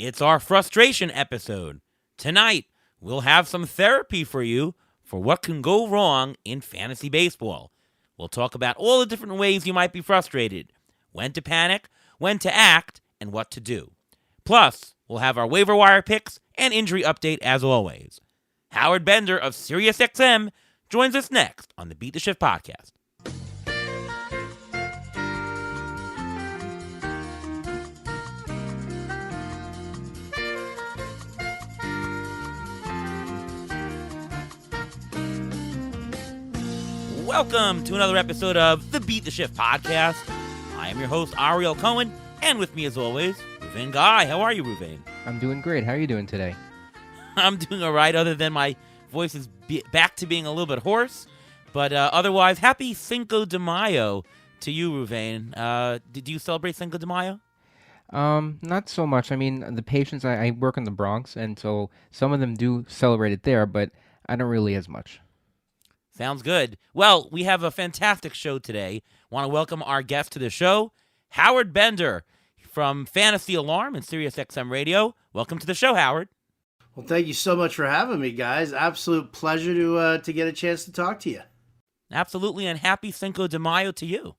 It's our frustration episode. Tonight, we'll have some therapy for you for what can go wrong in fantasy baseball. We'll talk about all the different ways you might be frustrated, when to panic, when to act, and what to do. Plus, we'll have our waiver wire picks and injury update as always. Howard Bender of SiriusXM joins us next on the Beat the Shift podcast. Welcome to another episode of the Beat the Shift podcast. I am your host, Ariel Cohen, and with me as always, Ruvain Guy. How are you, Ruvain? I'm doing great. How are you doing today? I'm doing all right, other than my voice is back to being a little bit hoarse. But otherwise, happy Cinco de Mayo to you, Ruvain. Did you celebrate Cinco de Mayo? Not so much. I mean, the patients, I work in the Bronx, and so some of them do celebrate it there, but I don't really as much. Sounds good. Well, we have a fantastic show today. Want to welcome our guest to the show, Howard Bender from Fantasy Alarm and SiriusXM Radio. Welcome to the show, Howard. Well, thank you so much for having me, guys. Absolute pleasure to get a chance to talk to you. Absolutely, and happy Cinco de Mayo to you.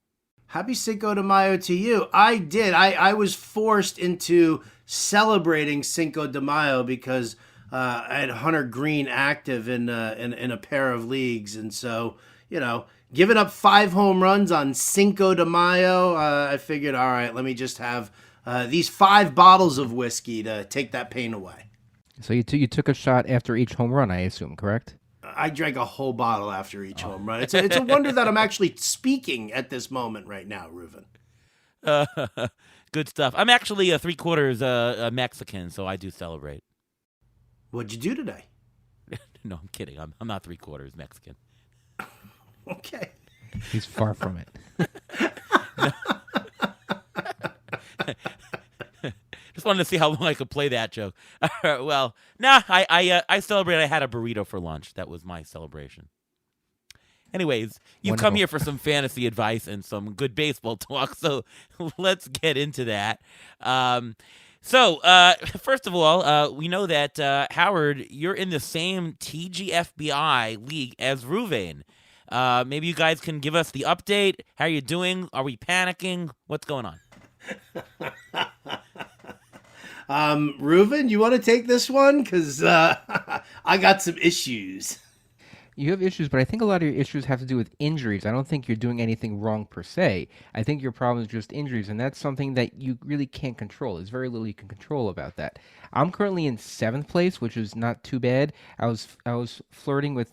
Happy Cinco de Mayo to you. I did. I was forced into celebrating Cinco de Mayo because I had Hunter Green active in a pair of leagues, and so, giving up 5 home runs on Cinco de Mayo, I figured, all right, let me just have these 5 bottles of whiskey to take that pain away. So you took a shot after each home run, I assume, correct? I drank a whole bottle after each home run. It's a wonder that I'm actually speaking at this moment right now, Ruvain. Good stuff. I'm actually 3/4 Mexican, so I do celebrate. What'd you do today? No, I'm kidding. I'm not 3/4 Mexican. Okay. He's far from it. Just wanted to see how long I could play that joke. Well, I celebrate. I had a burrito for lunch. That was my celebration. Anyways, you've come here for some fantasy advice and some good baseball talk, so let's get into that. So, first of all, we know that, Howard, you're in the same TGFBI league as Ruvain. Maybe you guys can give us the update. How are you doing? Are we panicking? What's going on? Ruvain, you want to take this one? Because I got some issues. You have issues, but I think a lot of your issues have to do with injuries. I don't think you're doing anything wrong per se. I think your problem is just injuries, and that's something that you really can't control. There's very little you can control about that. I'm currently in 7th place, which is not too bad. I was flirting with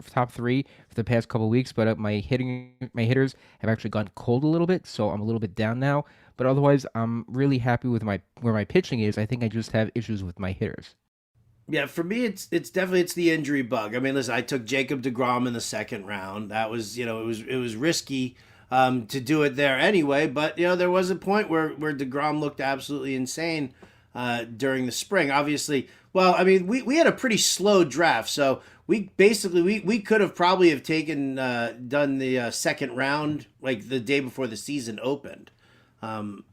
top 3 for the past couple of weeks, but my hitters have actually gone cold a little bit, so I'm a little bit down now. But otherwise, I'm really happy with where my pitching is. I think I just have issues with my hitters. Yeah, for me, it's definitely the injury bug. I mean, listen, I took Jacob deGrom in the 2nd round. That was, it was risky to do it there anyway. But there was a point where deGrom looked absolutely insane during the spring. Obviously, well, I mean, we had a pretty slow draft, so we could have probably have taken done the 2nd round like the day before the season opened.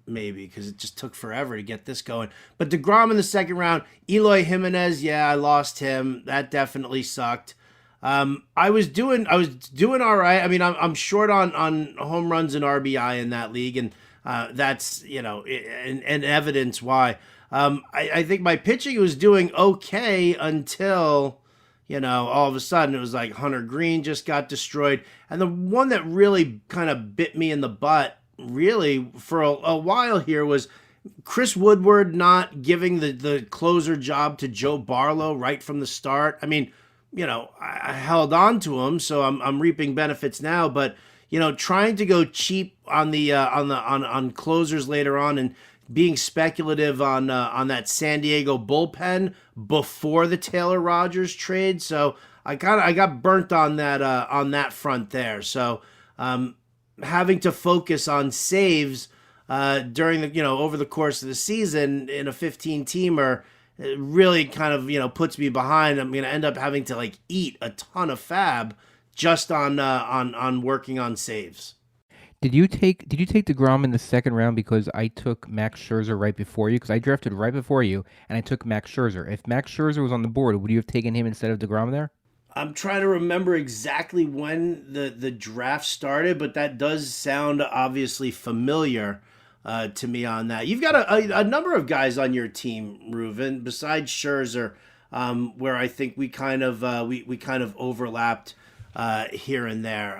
Maybe because it just took forever to get this going. But deGrom in the 2nd round, Eloy Jimenez, yeah, I lost him. That definitely sucked. I was doing all right. I mean, I'm short on home runs and RBI in that league, and that's and evidence why. I think my pitching was doing okay until all of a sudden it was like Hunter Green just got destroyed, and the one that really kind of bit me in the butt really for a while here was Chris Woodward not giving the closer job to Joe Barlow right from the start. I mean, I held on to him, so I'm reaping benefits now, but trying to go cheap on the on closers later on and being speculative on that San Diego bullpen before the Taylor Rogers trade. So I got burnt on that front there. So having to focus on saves during the over the course of the season in a 15-teamer really kind of puts me behind. I'm going to end up having to eat a ton of fab just on working on saves. Did you take DeGrom in the second round because I took Max Scherzer right before you? Because I drafted right before you, and I took Max Scherzer. If Max Scherzer was on the board, would you have taken him instead of DeGrom there? I'm trying to remember exactly when the draft started, but that does sound obviously familiar to me on that. You've got a number of guys on your team, Reuven, besides Scherzer, where I think we kind of we kind of overlapped here and there.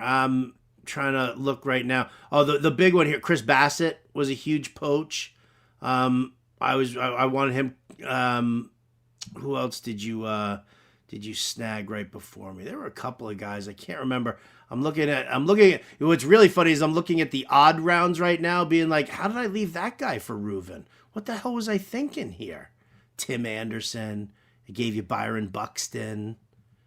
Trying to look right now. Oh, the big one here, Chris Bassett was a huge poach. I wanted him. Who else did you snag right before me? There were a couple of guys I can't remember. I'm looking at. What's really funny is I'm looking at the odd rounds right now, being like, how did I leave that guy for Reuven? What the hell was I thinking here? Tim Anderson. I gave you Byron Buxton.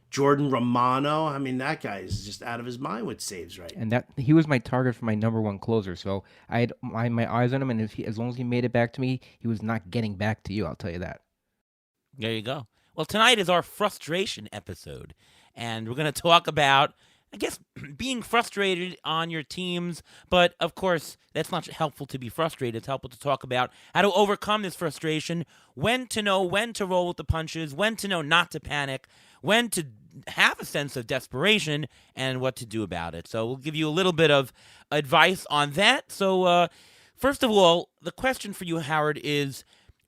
Jordan Romano. I mean, that guy is just out of his mind with saves right now. And that he was my target for my number one closer. So I had my eyes on him, and as long as he made it back to me, he was not getting back to you. I'll tell you that. There you go. Well, tonight is our frustration episode, and we're going to talk about, I guess, being frustrated on your teams, but of course, that's not helpful to be frustrated. It's helpful to talk about how to overcome this frustration, when to know when to roll with the punches, when to know not to panic, when to have a sense of desperation, and what to do about it. So we'll give you a little bit of advice on that. So first of all, the question for you, Howard, is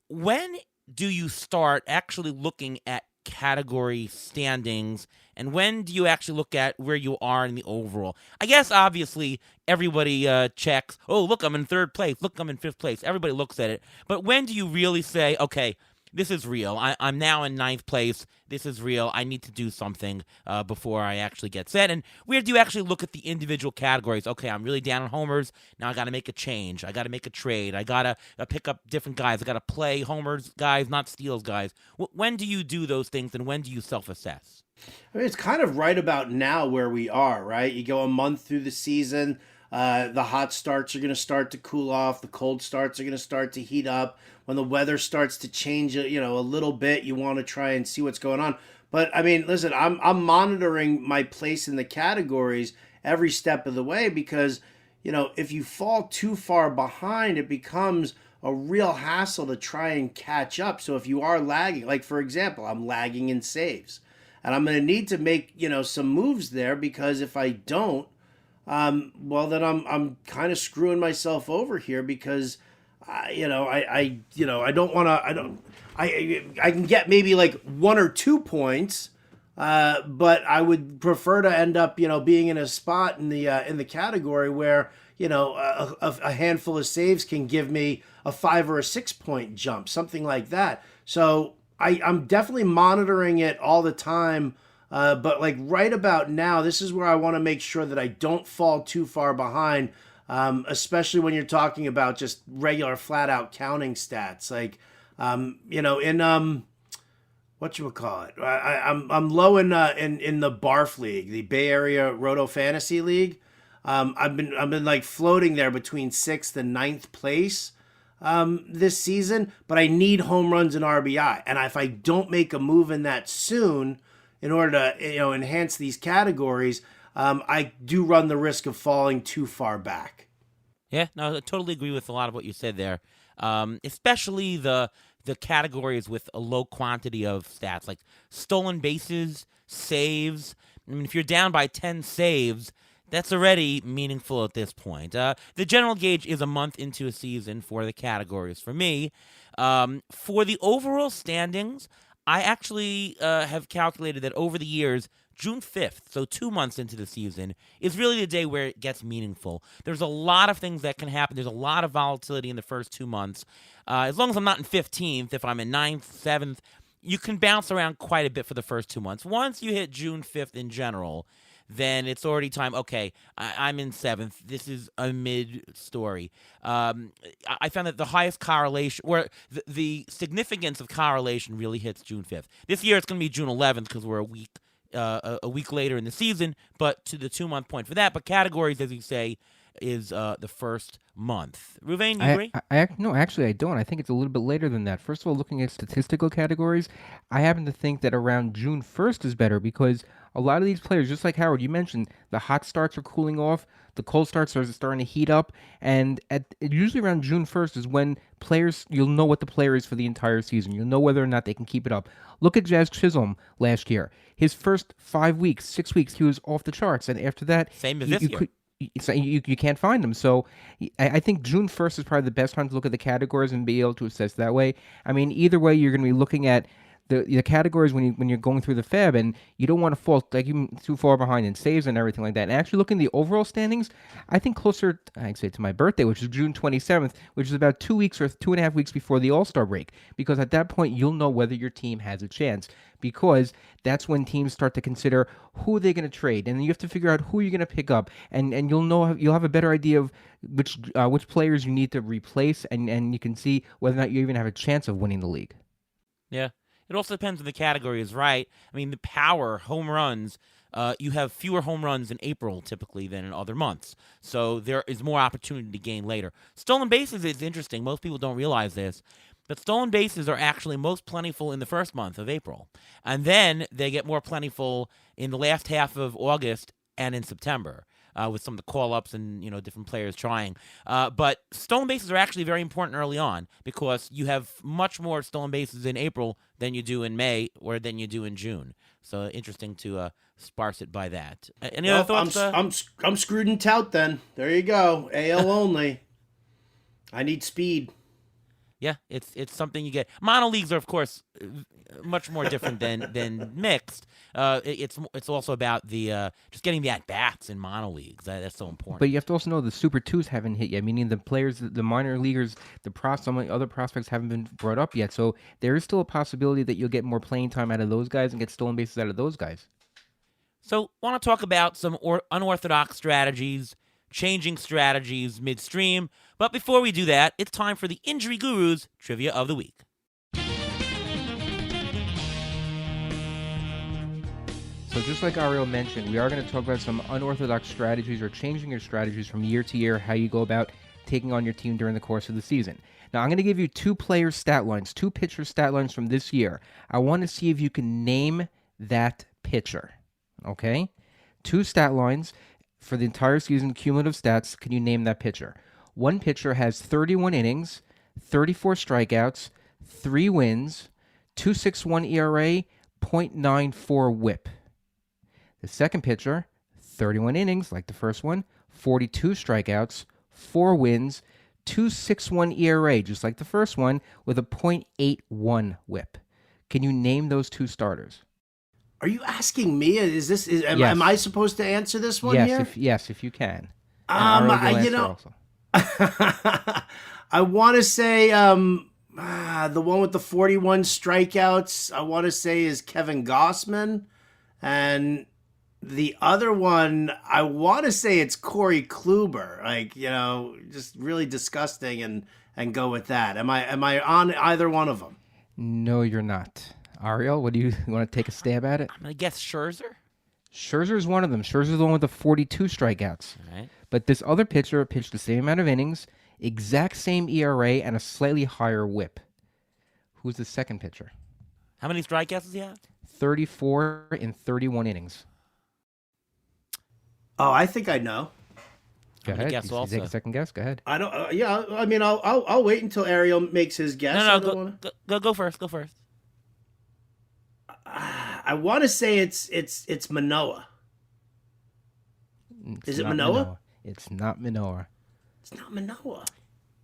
when do you start actually looking at category standings, and when do you actually look at where you are in the overall? I guess obviously everybody checks, oh, look, I'm in third place, look, I'm in fifth place. Everybody looks at it. But when do you really say, okay, this is real. I'm now in ninth place. This is real. I need to do something before I actually get set. And where do you actually look at the individual categories? Okay, I'm really down on homers. Now I got to make a change. I got to make a trade. I got to pick up different guys. I got to play homers guys, not steals guys. When do you do those things, and when do you self-assess? I mean, it's kind of right about now where we are, right? You go a month through the season. The hot starts are going to start to cool off. The cold starts are going to start to heat up. When the weather starts to change, a little bit, you want to try and see what's going on. But I mean, listen, I'm monitoring my place in the categories every step of the way because, if you fall too far behind, it becomes a real hassle to try and catch up. So if you are lagging, like for example, I'm lagging in saves, and I'm going to need to make some moves there because if I don't, well, then I'm kind of screwing myself over here because, I don't want to. I can get maybe like 1 or 2 points, but I would prefer to end up being in a spot in the category where a handful of saves can give me a 5 or a 6 point jump, something like that. So I'm definitely monitoring it all the time. But like right about now, this is where I want to make sure that I don't fall too far behind, especially when you're talking about just regular flat out counting stats. Like, in whatchamacallit, I'm low in the BARF league, the Bay Area Roto Fantasy League. I've been like floating there between 6th and 9th place this season, but I need home runs and RBI, and if I don't make a move in that soon, in order to enhance these categories, I do run the risk of falling too far back. Yeah, no, I totally agree with a lot of what you said there. Especially the categories with a low quantity of stats, like stolen bases, saves. I mean, if you're down by 10 saves, that's already meaningful at this point. The general gauge is a month into a season for the categories for me. For the overall standings, I actually have calculated that over the years, June 5th, so 2 months into the season, is really the day where it gets meaningful. There's a lot of things that can happen. There's a lot of volatility in the first 2 months. As long as I'm not in 15th, if I'm in 9th, 7th, you can bounce around quite a bit for the first 2 months. Once you hit June 5th in general, then it's already time. Okay, I'm in 7th. This is a mid-story. I found that the highest correlation, or the significance of correlation really hits June 5th. This year it's going to be June 11th because we're a week later in the season, but to the 2 month point for that. But categories, as you say, is the first month. Reuven, you agree? No, actually, I don't. I think it's a little bit later than that. First of all, looking at statistical categories, I happen to think that around June 1st is better because a lot of these players, just like Howard, you mentioned, the hot starts are cooling off, the cold starts are starting to heat up, and usually around June 1st is when you'll know what the player is for the entire season. You'll know whether or not they can keep it up. Look at Jazz Chisholm last year. His first 5 weeks, 6 weeks, he was off the charts, and after that, same as this year. You can't find them. So I think June 1st is probably the best time to look at the categories and be able to assess that way. I mean, either way, you're going to be looking at the categories when you're going through the fab, and you don't want to fall too far behind in saves and everything like that. And actually looking at the overall standings, I think closer, I'd say, to my birthday, which is June 27th, which is about 2 weeks or 2.5 weeks before the All-Star break, because at that point you'll know whether your team has a chance, because that's when teams start to consider who they're going to trade, and you have to figure out who you're going to pick up, and you'll have a better idea of which players you need to replace, and you can see whether or not you even have a chance of winning the league. Yeah. It also depends on the category is right. I mean, the power, home runs, you have fewer home runs in April typically than in other months. So there is more opportunity to gain later. Stolen bases is interesting. Most people don't realize this. But stolen bases are actually most plentiful in the first month of April. And then they get more plentiful in the last half of August and in September. With some of the call-ups and different players trying. But stolen bases are actually very important early on because you have much more stolen bases in April than you do in May or than you do in June. So interesting to sparse it by that. Any other thoughts? I'm screwed and tout then. There you go. AL only. I need speed. Yeah, it's something you get. Mono leagues are, of course, much more different than mixed. It's also about the just getting the at bats in mono leagues. That's so important. But you have to also know the Super 2s haven't hit yet, meaning the players, the minor leaguers, some of the other prospects haven't been brought up yet. So there is still a possibility that you'll get more playing time out of those guys and get stolen bases out of those guys. So I want to talk about some unorthodox strategies, changing strategies midstream. But before we do that, it's time for the Injury Guru's Trivia of the Week. So just like Ariel mentioned, we are going to talk about some unorthodox strategies or changing your strategies from year to year, how you go about taking on your team during the course of the season. Now, I'm going to give you two players' stat lines, two pitchers' stat lines from this year. I want to see if you can name that pitcher, okay? Two stat lines for the entire season, cumulative stats. Can you name that pitcher? One pitcher has 31 innings, 34 strikeouts, 3 wins, 2.61 ERA, .94 WHIP. The second pitcher, 31 innings, like the first one, 42 strikeouts, 4 wins, 2.61 ERA, just like the first one, with a .81 WHIP. Can you name those two starters? Are you asking me? Am I supposed to answer this one here? Yes, if you can. I want to say the one with the 41 strikeouts, I want to say is Kevin Gossman. And the other one, I want to say it's Corey Kluber. Just really disgusting and go with that. Am I on either one of them? No, you're not. Ariel, what do you want to take a stab at it? I'm going to guess Scherzer. Scherzer is one of them. Scherzer is the one with the 42 strikeouts. All right. But this other pitcher pitched the same amount of innings, exact same ERA, and a slightly higher WHIP. Who's the second pitcher? How many strikeouts does he have? 34 in 31 innings. Oh, I think I know. Go ahead. Guess you also. take a second guess. Go ahead. I don't. I'll wait until Ariel makes his guess. Go first. Go first. I want to say it's Manoah. Is it Manoah? It's not Manoah. It's not Manoah.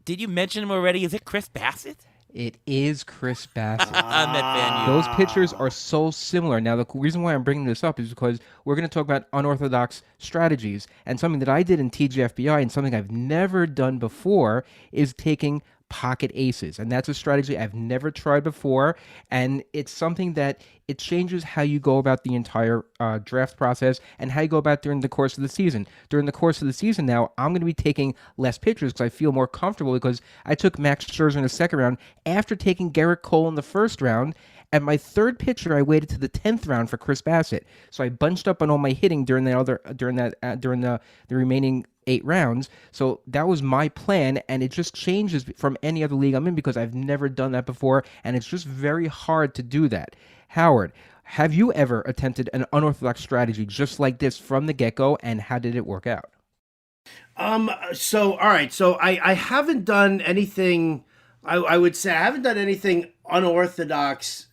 Did you mention him already? Is it Chris Bassett? It is Chris Bassett. I'm that fan. Those pitchers are so similar. Now, the reason why I'm bringing this up is because we're going to talk about unorthodox strategies. And something that I did in TGFBI and something I've never done before is taking pocket aces. And that's a strategy I've never tried before. And it's something that it changes how you go about the entire draft process and how you go about during the course of the season. During the course of the season now, I'm going to be taking less pitchers because I feel more comfortable because I took Max Scherzer in the second round after taking Garrett Cole in the first round. And my third pitcher, I waited to the 10th round for Chris Bassett. So I bunched up on all my hitting during the remaining 8 rounds. So that was my plan, and it just changes from any other league I'm in because I've never done that before, and it's just very hard to do that. Howard, Have you ever attempted an unorthodox strategy just like this from the get-go, and how did it work out? So all right. So I haven't done anything. I would say I haven't done anything unorthodox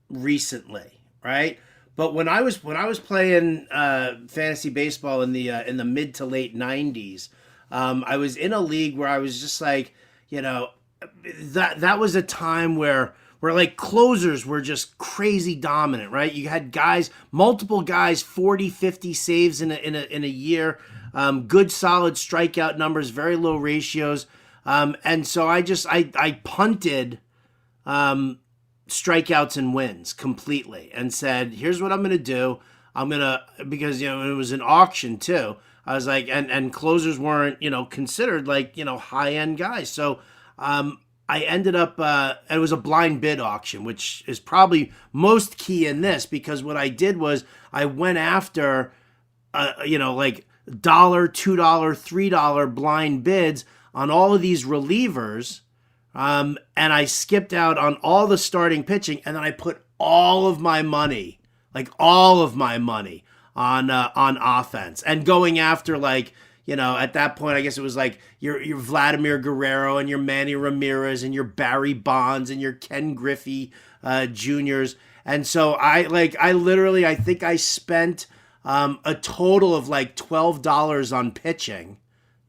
recently, right? But when I was playing fantasy baseball in the mid to late '90s, I was in a league where I was just like, you know, that was a time where like closers were just crazy dominant, right? You had guys, multiple guys, 40, 50 saves in a year, good solid strikeout numbers, very low ratios. And so I punted strikeouts and wins completely and said, here's what I'm going to do. Because, it was an auction too. I was like, and closers weren't, considered like, high end guys. So, I ended up, it was a blind bid auction, which is probably most key in this, because what I did was I went after, like $1, $2, $3 blind bids on all of these relievers. And I skipped out on all the starting pitching, and then I put all of my money on offense, and going after like, at that point, I guess it was like your Vladimir Guerrero and your Manny Ramirez and your Barry Bonds and your Ken Griffey juniors. And so I think I spent a total of like $12 on pitching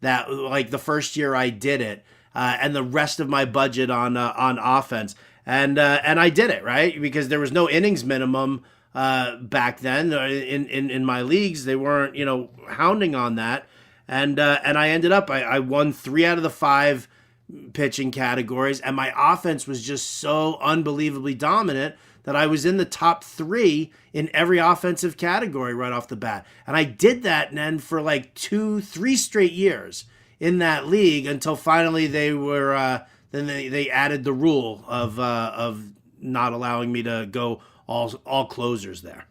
that like the first year I did it, and the rest of my budget on offense. And I did it, right? Because there was no innings minimum back then in my leagues. They weren't, hounding on that. And I ended up, I won 3 out of the 5 pitching categories, and my offense was just so unbelievably dominant that I was in the top 3 in every offensive category right off the bat. And I did that then for like 2-3 straight years in that league, until finally they were then they added the rule of not allowing me to go all closers there.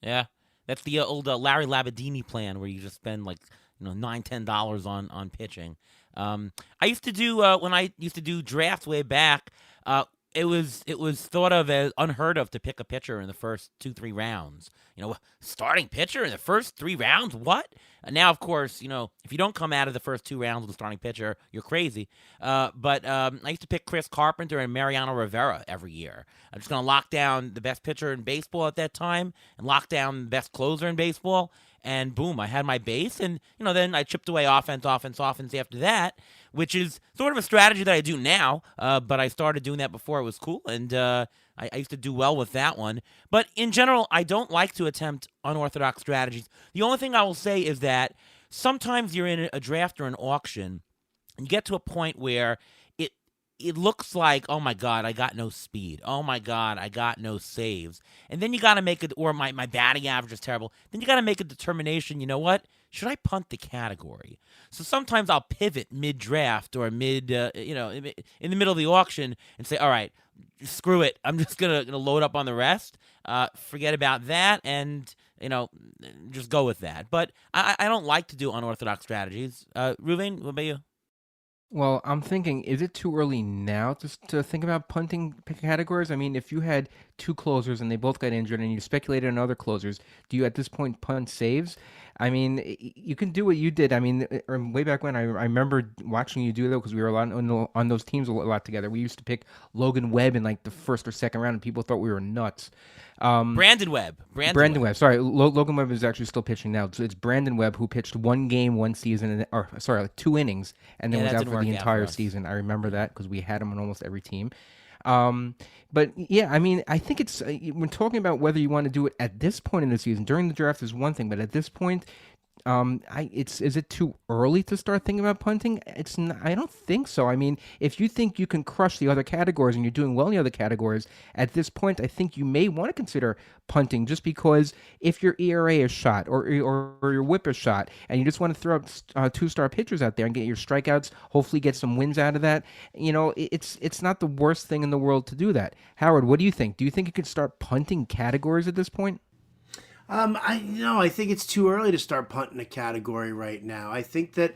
Yeah, that's the old Larry Labadini plan, where you just spend like $9-10 on pitching. I used to do when I used to do drafts way back. It was thought of as unheard of to pick a pitcher in the first 2-3 rounds. Starting pitcher in the first 3 rounds? What? Now, of course, if you don't come out of the first 2 rounds with a starting pitcher, you're crazy. But I used to pick Chris Carpenter and Mariano Rivera every year. I'm just going to lock down the best pitcher in baseball at that time and lock down the best closer in baseball. And boom, I had my base. And, then I chipped away offense after that, which is sort of a strategy that I do now. But I started doing that before it was cool. And I used to do well with that one. But in general, I don't like to attempt unorthodox strategies. The only thing I will say is that sometimes you're in a draft or an auction, and you get to a point where it looks like, oh my God, I got no speed. Oh my God, I got no saves. And then you got to make it, or my batting average is terrible. Then you got to make a determination, you know what? Should I punt the category? So sometimes I'll pivot mid-draft or in the middle of the auction and say, all right, screw it. I'm just going to load up on the rest. Forget about that and, just go with that. But I don't like to do unorthodox strategies. Ruvain, what about you? Well, I'm thinking, is it too early now to think about punting categories? I mean, if you had 2 closers and they both got injured and you speculated on other closers, do you at this point punt saves? I mean, you can do what you did. I mean, way back when, I remember watching you do that, because we were a lot on those teams a lot together. We used to pick Logan Webb in like the first or second round, and people thought we were nuts. Brandon Webb. Brandon Webb. Sorry, Logan Webb is actually still pitching now. So it's Brandon Webb, who pitched 1 game, 1 season, like 2 innings, and then was out for the entire season. I remember that because we had him on almost every team. But yeah, I mean, I think it's when talking about whether you want to do it at this point in the season. During the draft is one thing, but at this point, is it too early to start thinking about punting? It's not, I don't think so. I mean, if you think you can crush the other categories and you're doing well in the other categories, at this point, I think you may want to consider punting, just because if your ERA is shot or your WHIP is shot and you just want to throw up 2-star pitchers out there and get your strikeouts, hopefully get some wins out of that, it's not the worst thing in the world to do that. Howard, what do you think? Do you think you could start punting categories at this point? I think it's too early to start punting a category right now. I think that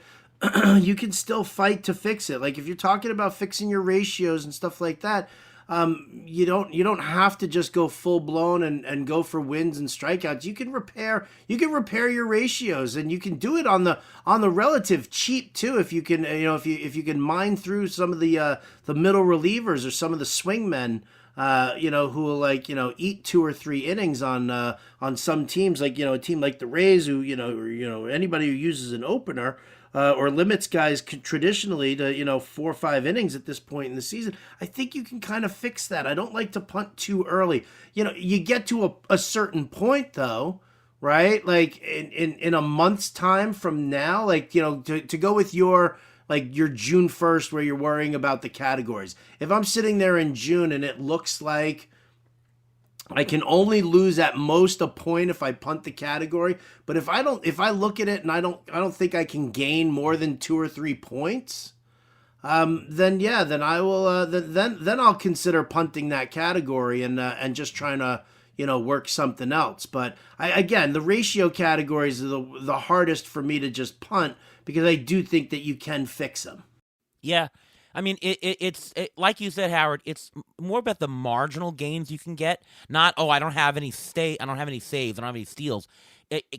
you can still fight to fix it. Like if you're talking about fixing your ratios and stuff like that, you don't have to just go full blown and go for wins and strikeouts. You can repair your ratios, and you can do it on the relative cheap too. If you can, if you can mine through some of the middle relievers or some of the swingmen, who will eat 2 or 3 innings on some teams, like, a team like the Rays, who, or anybody who uses an opener, or limits guys traditionally to, 4 or 5 innings at this point in the season. I think you can kind of fix that. I don't like to punt too early. You get to a certain point though, right? Like in a month's time from now, like, to go with your June 1st, where you're worrying about the categories. If I'm sitting there in June and it looks like I can only lose at most a point if I punt the category, but if I look at it and I don't think I can gain more than 2 or 3 points, then I will, then I'll consider punting that category and just trying to, work something else. But again, the ratio categories are the hardest for me to just punt, because I do think that you can fix them. Yeah. I mean, it's like you said, Howard, it's more about the marginal gains you can get. Not, I don't have any saves, I don't have any steals.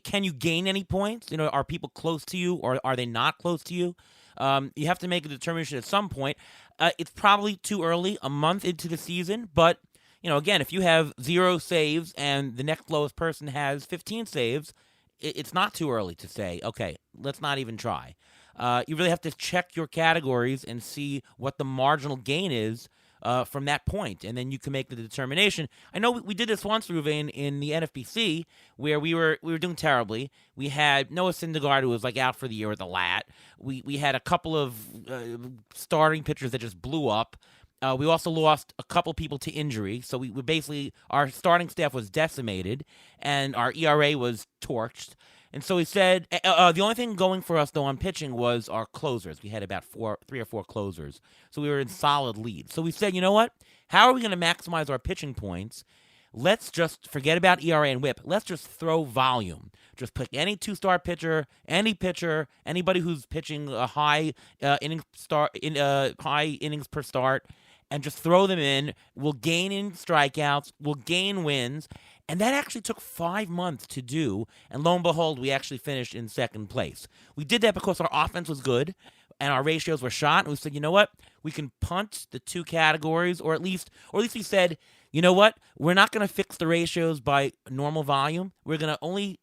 Can you gain any points? Are people close to you, or are they not close to you? You have to make a determination at some point. It's probably too early, a month into the season, but again, if you have 0 saves and the next lowest person has 15 saves, it's not too early to say, okay, let's not even try. You really have to check your categories and see what the marginal gain is from that point, and then you can make the determination. I know we did this once, Ruvain, in the NFBC, where we were doing terribly. We had Noah Syndergaard, who was out for the year with a lat. We had a couple of starting pitchers that just blew up. We also lost a couple people to injury, so we basically, our starting staff was decimated, and our ERA was torched. And so he said, the only thing going for us, though, on pitching was our closers. We had about 3 or 4 closers, so we were in solid lead. So we said, you know what? How are we going to maximize our pitching points? Let's just forget about ERA and WHIP. Let's just throw volume. Just pick any 2-star pitcher, anybody who's pitching a high innings per start, and just throw them in. We'll gain in strikeouts. We'll gain wins. And that actually took 5 months to do. And lo and behold, we actually finished in second place. We did that because our offense was good and our ratios were shot. And we said, you know what? We can punt the 2 categories, or at least we said, you know what? We're not going to fix the ratios by normal volume. We're going to only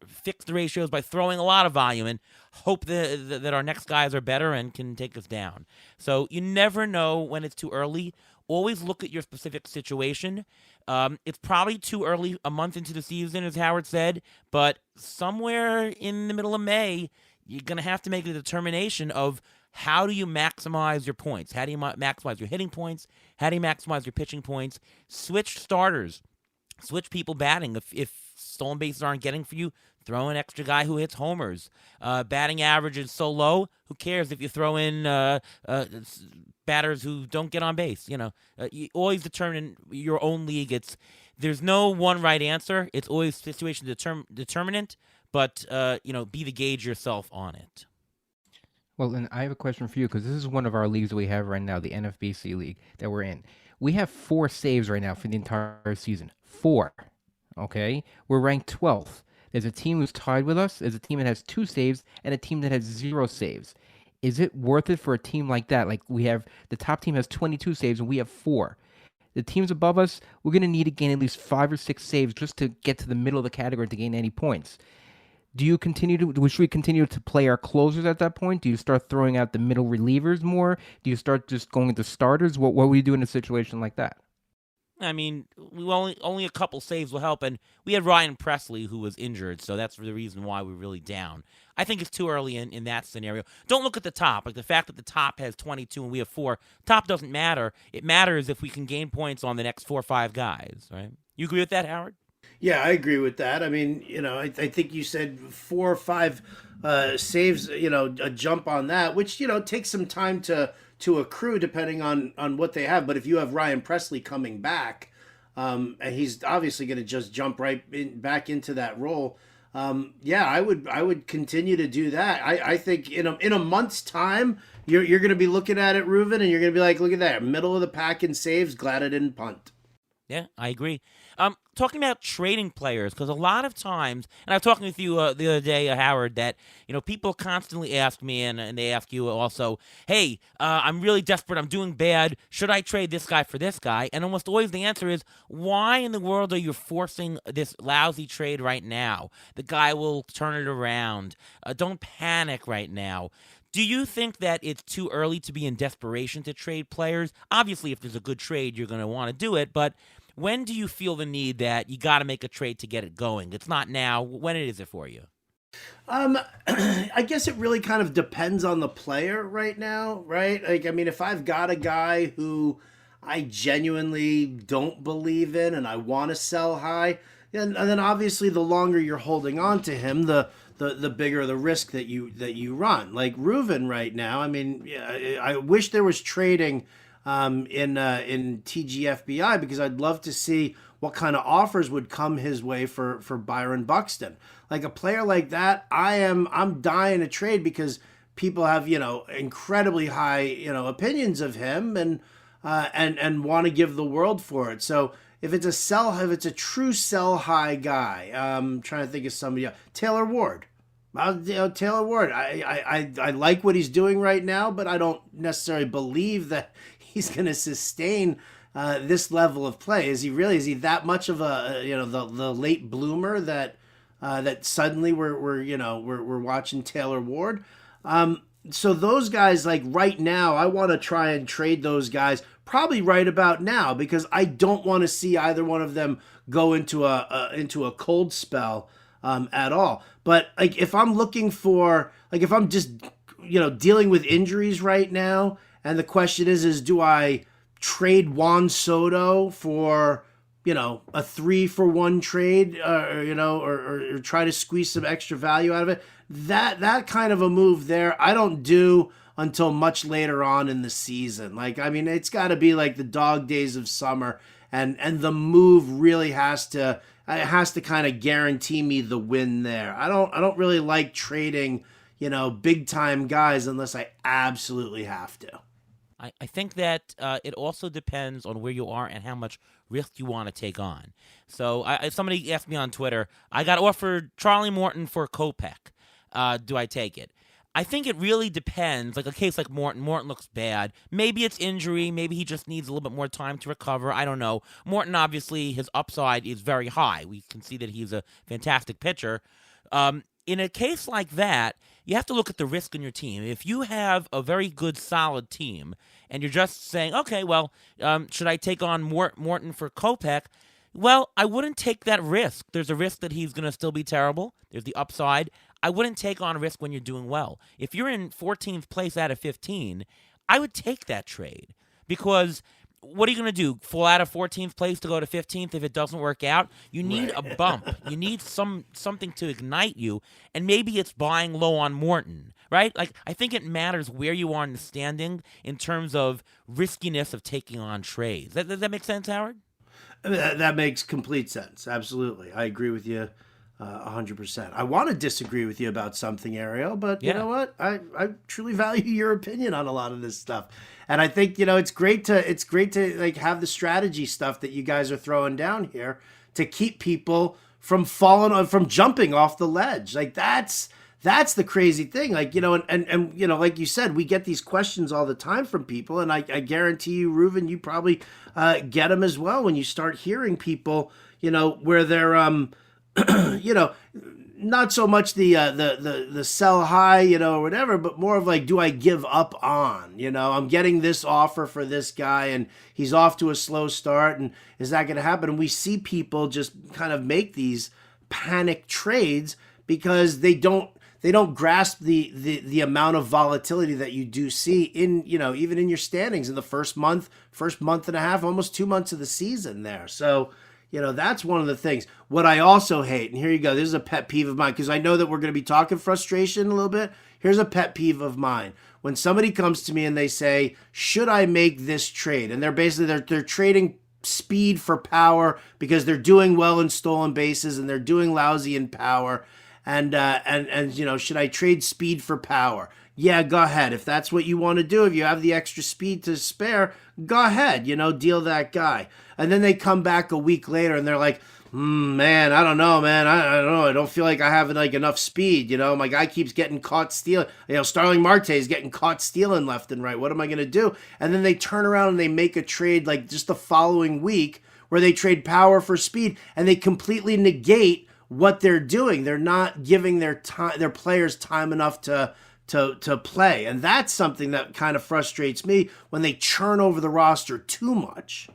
fix the ratios by throwing a lot of volume and hope that our next guys are better and can take us down. So you never know when it's too early. Always look at your specific situation. It's probably too early, a month into the season, as Howard said, but somewhere in the middle of May, you're going to have to make a determination of how do you maximize your points? How do you maximize your hitting points? How do you maximize your pitching points? Switch starters. Switch people batting. If stolen bases aren't getting for you, throw an extra guy who hits homers. Batting average is so low, who cares if you throw in batters who don't get on base? You always determine your own league. There's no one right answer. It's always situation determinant, but be the gauge yourself on it. Well, and I have a question for you, because this is one of our leagues that we have right now, the NFBC league that we're in. We have 4 saves right now for the entire season. 4. Okay? We're ranked 12th. There's a team who's tied with us. There's a team that has 2 saves and a team that has 0 saves. Is it worth it for a team like that? Like, we have, the top team has 22 saves and we have 4. The teams above us, we're going to need to gain at least 5 or 6 saves just to get to the middle of the category to gain any points. Should we continue to play our closers at that point? Do you start throwing out the middle relievers more? Do you start just going into starters? What would you do in a situation like that? I mean, only a couple saves will help, and we had Ryan Presley, who was injured, so that's the reason why we're really down. I think it's too early in that scenario. Don't look at the top. Like, the fact that the top has 22 and we have 4, top doesn't matter. It matters if we can gain points on the next 4 or 5 guys, right? You agree with that, Howard? Yeah, I agree with that. I mean, I think you said 4 or 5 saves, a jump on that, which, takes some time to accrue depending on what they have. But if you have Ryan Presley coming back, and he's obviously going to just jump back into that role, Yeah, I would continue to do that. I think in a month's time, you're going to be looking at it, Reuven, and you're going to be like, look at that, middle of the pack in saves. Glad I didn't punt. Yeah, I agree. Talking about trading players, because a lot of times, and I was talking with you the other day, Howard, that people constantly ask me, and they ask you also, hey, I'm really desperate, I'm doing bad, should I trade this guy for this guy? And almost always the answer is, why in the world are you forcing this lousy trade right now? The guy will turn it around. Don't panic right now. Do you think that it's too early to be in desperation to trade players? Obviously, if there's a good trade, you're going to want to do it, but when do you feel the need that you got to make a trade to get it going? It's not now. When is it for you? I guess it really kind of depends on the player right now, right? Like, I mean, if I've got a guy who I genuinely don't believe in and I want to sell high, and then obviously the longer you're holding on to him, the bigger the risk that you run. Like Reuven right now, I mean, yeah, I wish there was trading in TGFBI, because I'd love to see what kind of offers would come his way for Byron Buxton. Like a player like that, I'm dying to trade, because people have incredibly high opinions of him and want to give the world for it. So if it's a true sell high guy, I'm trying to think of somebody else. Taylor Ward. Taylor Ward, I like what he's doing right now, but I don't necessarily believe that he's going to sustain this level of play. Is he that much of a the late bloomer that suddenly we're watching Taylor Ward? So those guys, like right now, I want to try and trade those guys probably right about now, because I don't want to see either one of them go into a cold spell at all. But like if I'm looking for, like if I'm just dealing with injuries right now, and the question is do I trade Juan Soto for a 3-for-1 trade, or try to squeeze some extra value out of it? That kind of a move there, I don't do until much later on in the season. Like, I mean, it's got to be like the dog days of summer, and the move really has to kind of guarantee me the win there. I don't really like trading, big time guys unless I absolutely have to. I think that it also depends on where you are and how much risk you want to take on. So somebody asked me on Twitter, I got offered Charlie Morton for Kopech. Do I take it? I think it really depends. Like a case like Morton looks bad. Maybe it's injury. Maybe he just needs a little bit more time to recover. I don't know. Morton, obviously, his upside is very high. We can see that he's a fantastic pitcher. In a case like that, you have to look at the risk in your team. If you have a very good, solid team, and you're just saying, okay, well, should I take on Morton for Kopech? Well, I wouldn't take that risk. There's a risk that he's going to still be terrible. There's the upside. I wouldn't take on a risk when you're doing well. If you're in 14th place out of 15, I would take that trade, because what are you going to do? Fall out of 14th place to go to 15th if it doesn't work out? You need a bump. You need something to ignite you, and maybe it's buying low on Morton, right? Like, I think it matters where you are in the standing in terms of riskiness of taking on trades. Does that make sense, Howard? That makes complete sense. Absolutely. I agree with you 100%. I want to disagree with you about something, Ariel, but you know what? I truly value your opinion on a lot of this stuff. And I think, it's great to like have the strategy stuff that you guys are throwing down here to keep people from jumping off the ledge. Like that's the crazy thing. Like, and like you said, we get these questions all the time from people, and I guarantee you, Reuven, you probably get them as well when you start hearing people, where they're not so much the sell high, or whatever, but more of like, do I give up on, I'm getting this offer for this guy and he's off to a slow start, and is that going to happen? And we see people just kind of make these panic trades because they don't grasp the amount of volatility that you do see in, even in your standings in the first month and a half, almost 2 months of the season there. So, that's one of the things. What I also hate, and here you go, this is a pet peeve of mine, because I know that we're going to be talking frustration a little bit. Here's a pet peeve of mine. When somebody comes to me and they say, should I make this trade? And they're trading speed for power because they're doing well in stolen bases and they're doing lousy in power. and should I trade speed for power? Yeah, go ahead. If that's what you want to do, if you have the extra speed to spare, go ahead, deal that guy. And then they come back a week later and they're like, man, I don't know, man. I don't know. I don't feel like I have enough speed. My guy keeps getting caught stealing. Starling Marte is getting caught stealing left and right. What am I going to do? And then they turn around and they make a trade like just the following week where they trade power for speed and they completely negate what they're doing. They're not giving their players time enough to play. And that's something that kind of frustrates me when they churn over the roster too much.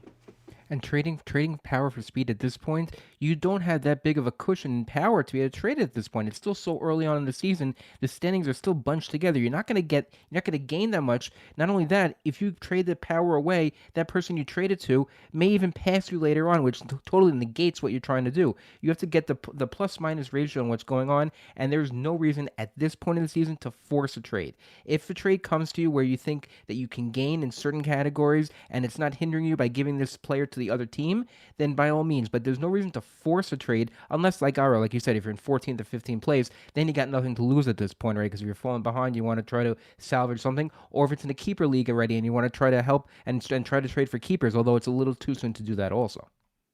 And trading power for speed at this point, you don't have that big of a cushion in power to be able to trade it at this point. It's still so early on in the season. The standings are still bunched together. You're not going to gain that much. Not only that, if you trade the power away, that person you traded to may even pass you later on, which totally negates what you're trying to do. You have to get the plus minus ratio on what's going on, and there's no reason at this point in the season to force a trade. If a trade comes to you where you think that you can gain in certain categories and it's not hindering you by giving this player to the other team, then by all means. But there's no reason to force a trade unless, like you said, if you're in 14th or 15th place, then you got nothing to lose at this point, right? Because if you're falling behind, you want to try to salvage something, or if it's in a keeper league already and you want to try to help and try to trade for keepers, although it's a little too soon to do that also.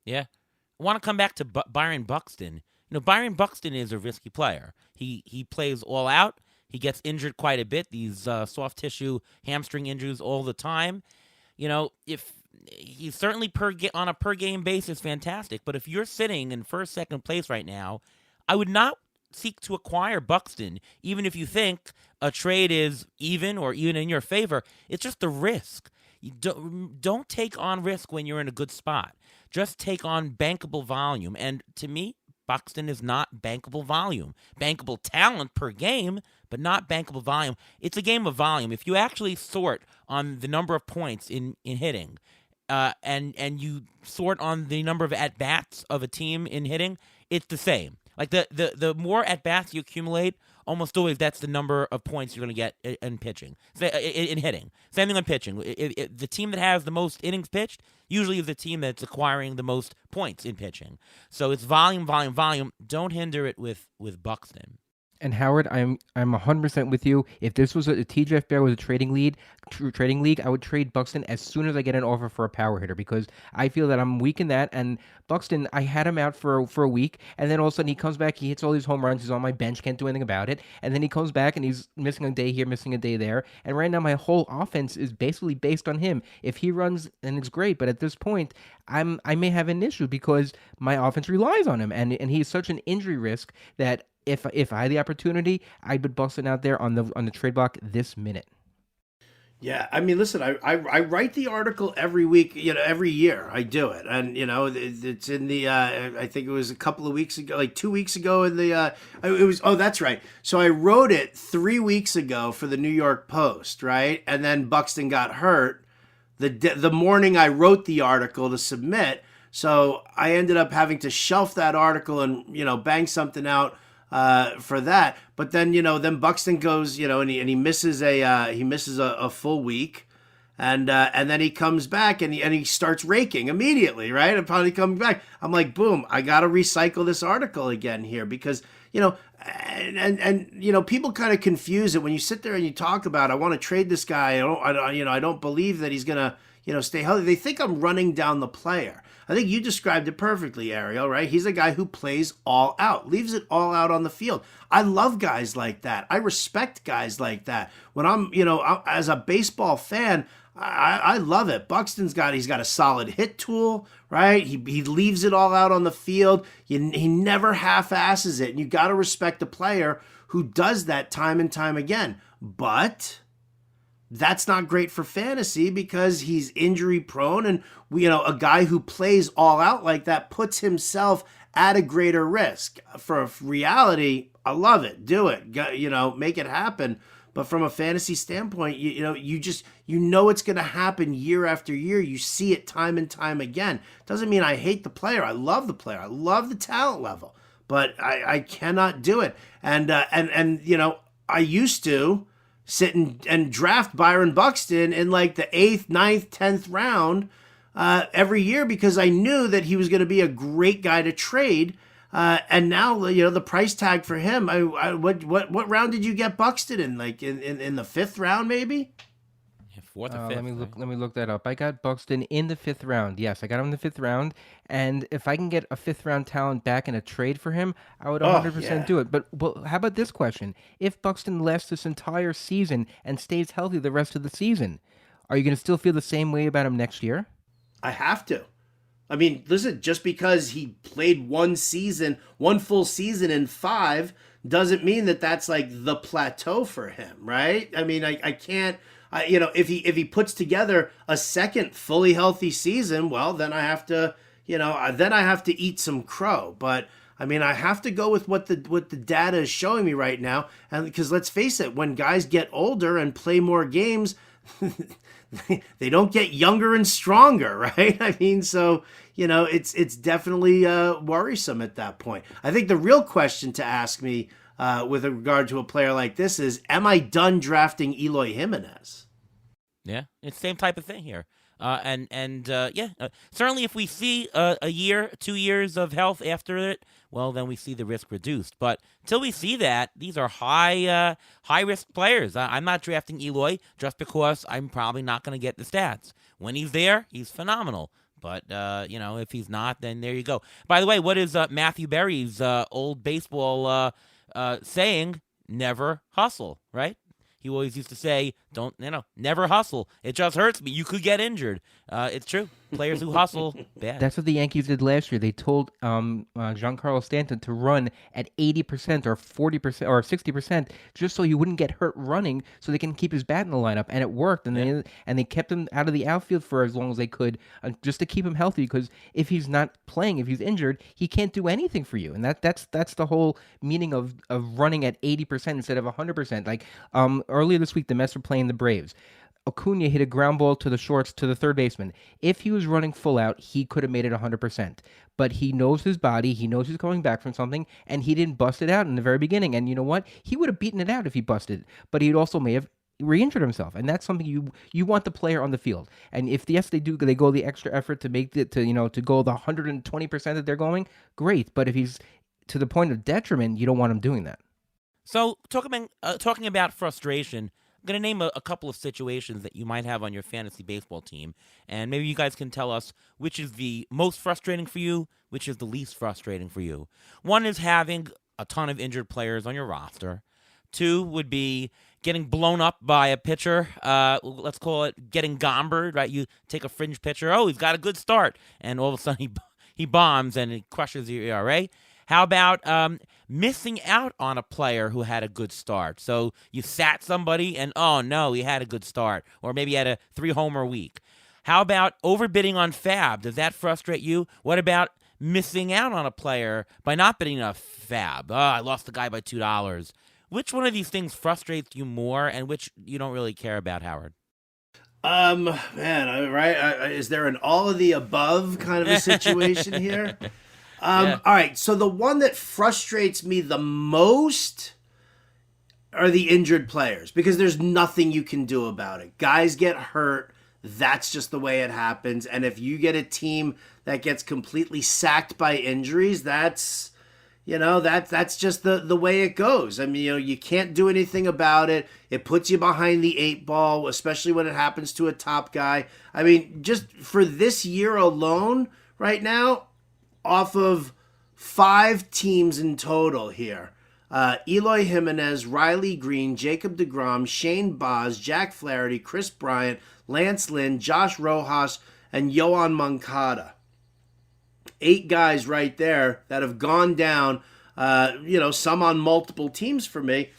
Yeah. I want to come back to Byron Buxton. Byron Buxton is a risky player. He plays all out. He gets injured quite a bit, these soft tissue hamstring injuries all the time. If he's certainly on a per game basis fantastic, but if you're sitting in first, second place right now, I would not seek to acquire Buxton, even if you think a trade is even or even in your favor. It's just the risk. You don't take on risk when you're in a good spot. Just take on bankable volume. And to me, Buxton is not bankable volume. Bankable talent per game, but not bankable volume. It's a game of volume. If you actually sort on the number of points in hitting, and you sort on the number of at-bats of a team in hitting, it's the same. Like the more at-bats you accumulate, almost always that's the number of points you're going to get in pitching, in hitting. Same thing on pitching. The team that has the most innings pitched usually is the team that's acquiring the most points in pitching. So it's volume, volume, volume. Don't hinder it with Buxton. And Howard, I'm 100% with you. If this was a TGF Bear was a trading league, I would trade Buxton as soon as I get an offer for a power hitter, because I feel that I'm weak in that. And Buxton, I had him out for a week, and then all of a sudden he comes back, he hits all these home runs, he's on my bench, can't do anything about it, and then he comes back and he's missing a day here, missing a day there. And right now my whole offense is basically based on him. If he runs, then it's great, but at this point, I may have an issue because my offense relies on him, and he's such an injury risk that if I had the opportunity, I'd put Buxton out there on the trade block this minute. Yeah, I mean, listen, I write the article every week, every year I do it. And, it's in the, I think it was a couple of weeks ago, like 2 weeks ago that's right. So I wrote it 3 weeks ago for the New York Post, right? And then Buxton got hurt the morning I wrote the article to submit. So I ended up having to shelf that article and, bang something out for that. But then, then Buxton goes, and he misses a full week, and then he comes back and he starts raking immediately, right? Upon he coming back, I'm like, boom, I got to recycle this article again here because, and people kind of confuse it when you sit there and you talk about, I want to trade this guy. I don't believe that he's going to, stay healthy. They think I'm running down the player. I think you described it perfectly, Ariel, right? He's a guy who plays all out, leaves it all out on the field. I love guys like that. I respect guys like that. When I'm, as a baseball fan, I love it. Buxton's he's got a solid hit tool, right? He leaves it all out on the field. He never half-asses it. And you got to respect a player who does that time and time again. But that's not great for fantasy because he's injury prone, and a guy who plays all out like that puts himself at a greater risk. For reality, I love it. Do it. Make it happen. But from a fantasy standpoint, it's going to happen year after year. You see it time and time again. Doesn't mean I hate the player. I love the player. I love the talent level, but I cannot do it. And I used to sit and draft Byron Buxton in like the 8th, 9th, 10th round every year because I knew that he was going to be a great guy to trade And now, the price tag for him. What round did you get Buxton in? Like in the 5th round, maybe? Yeah, 4th or 5th. Let me look. Right? Let me look that up. I got Buxton in the 5th round. Yes, I got him in the 5th round. And if I can get a 5th round talent back in a trade for him, I would 100% Yeah. do it. But how about this question? If Buxton lasts this entire season and stays healthy the rest of the season, are you going to still feel the same way about him next year? I have to. I mean, listen, just because he played one full season in 5, doesn't mean that that's like the plateau for him, right? I mean, I can't, if he puts together a second fully healthy season, well, then I have to, eat some crow. But I mean, I have to go with what the data is showing me right now, and because let's face it, when guys get older and play more games, they don't get younger and stronger, right? I mean, so, it's definitely worrisome at that point. I think the real question to ask me with regard to a player like this is, am I done drafting Eloy Jimenez? Yeah, it's the same type of thing here. Certainly if we see a year, 2 years of health after it, well, then we see the risk reduced. But till we see that, these are high risk players. I'm not drafting Eloy just because I'm probably not going to get the stats. When he's there, he's phenomenal. But, if he's not, then there you go. By the way, what is Matthew Berry's old baseball saying? Never hustle, right? He always used to say, don't, never hustle. It just hurts me. You could get injured. It's true. Players who hustle, bad. That's what the Yankees did last year. They told Giancarlo Stanton to run at 80% or 40% or 60% just so he wouldn't get hurt running, so they can keep his bat in the lineup. And it worked. And they kept him out of the outfield for as long as they could, just to keep him healthy. Because if he's not playing, if he's injured, he can't do anything for you. And that's the whole meaning of running at 80% instead of 100%. Like earlier this week, the Mets were playing the Braves. Acuna hit a ground ball to the third baseman. If he was running full out, he could have made it 100%. But he knows his body. He knows he's coming back from something, and he didn't bust it out in the very beginning. And you know what? He would have beaten it out if he busted it, but he also may have re-injured himself, and that's something you want the player on the field. And if they go the extra effort to make it to go the 120% that they're going, great. But if he's to the point of detriment, you don't want him doing that. So talking about frustration, I'm going to name a couple of situations that you might have on your fantasy baseball team, and maybe you guys can tell us which is the most frustrating for you, which is the least frustrating for you. One is having a ton of injured players on your roster. 2 would be getting blown up by a pitcher. Let's call it getting gombered, right? You take a fringe pitcher. Oh, he's got a good start, and all of a sudden he bombs and it crushes your ERA. How about missing out on a player who had a good start? So you sat somebody and, oh, no, he had a good start. Or maybe he had a 3-homer week. How about overbidding on Fab? Does that frustrate you? What about missing out on a player by not bidding on Fab? Oh, I lost the guy by $2. Which one of these things frustrates you more and which you don't really care about, Howard? Man, right? Is there an all of the above kind of a situation here? All right, so the one that frustrates me the most are the injured players, because there's nothing you can do about it. Guys get hurt. That's just the way it happens. And if you get a team that gets completely sacked by injuries, that's just the way it goes. I mean, you can't do anything about it. It puts you behind the 8 ball, especially when it happens to a top guy. I mean, just for this year alone, right now, off of 5 teams in total here. Eloy Jimenez, Riley Green, Jacob deGrom, Shane Baz, Jack Flaherty, Chris Bryant, Lance Lynn, Josh Rojas, and Yohan Moncada. 8 guys right there that have gone down, some on multiple teams for me.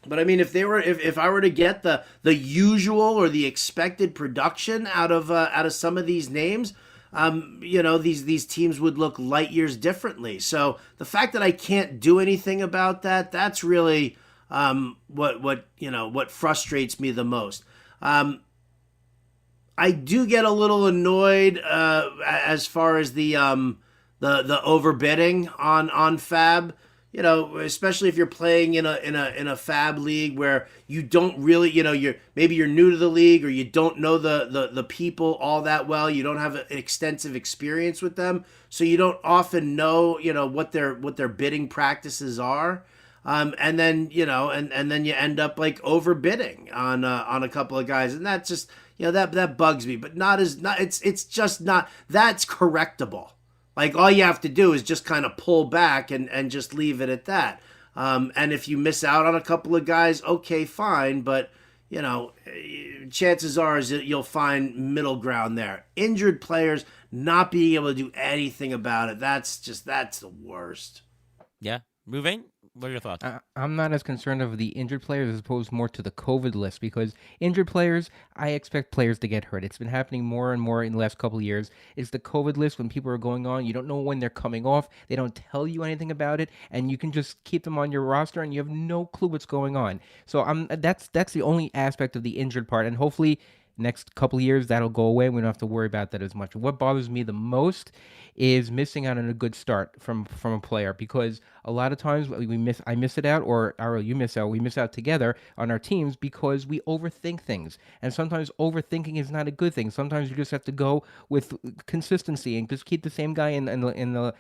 But I mean, if I were to get the usual or the expected production out of some of these names, these teams would look light years differently. So the fact that I can't do anything about that, that's really what frustrates me the most. I do get a little annoyed as far as the overbidding on Fab, especially if you're playing in a fab league where you don't really, you're new to the league, or you don't know the people all that well. You don't have an extensive experience with them, so you don't often know, what their bidding practices are. And then and then you end up like overbidding on a couple of guys, and that's just that bugs me. But it's just not, that's correctable. Like, all you have to do is just kind of pull back and just leave it at that. And if you miss out on a couple of guys, okay, fine. But, chances are is that you'll find middle ground there. Injured players not being able to do anything about it, that's the worst. Yeah. Ruvain, what are your thoughts? I'm not as concerned of the injured players as opposed more to the COVID list, because injured players, I expect players to get hurt. It's been happening more and more in the last couple of years. It's the COVID list when people are going on. You don't know when they're coming off. They don't tell you anything about it, and you can just keep them on your roster, and you have no clue what's going on. So that's the only aspect of the injured part, and hopefully next couple of years that'll go away. We don't have to worry about that as much. What bothers me the most is missing out on a good start from a player, because a lot of times I miss it out, or you miss out. We miss out together on our teams because we overthink things, and sometimes overthinking is not a good thing. Sometimes you just have to go with consistency and just keep the same guy in your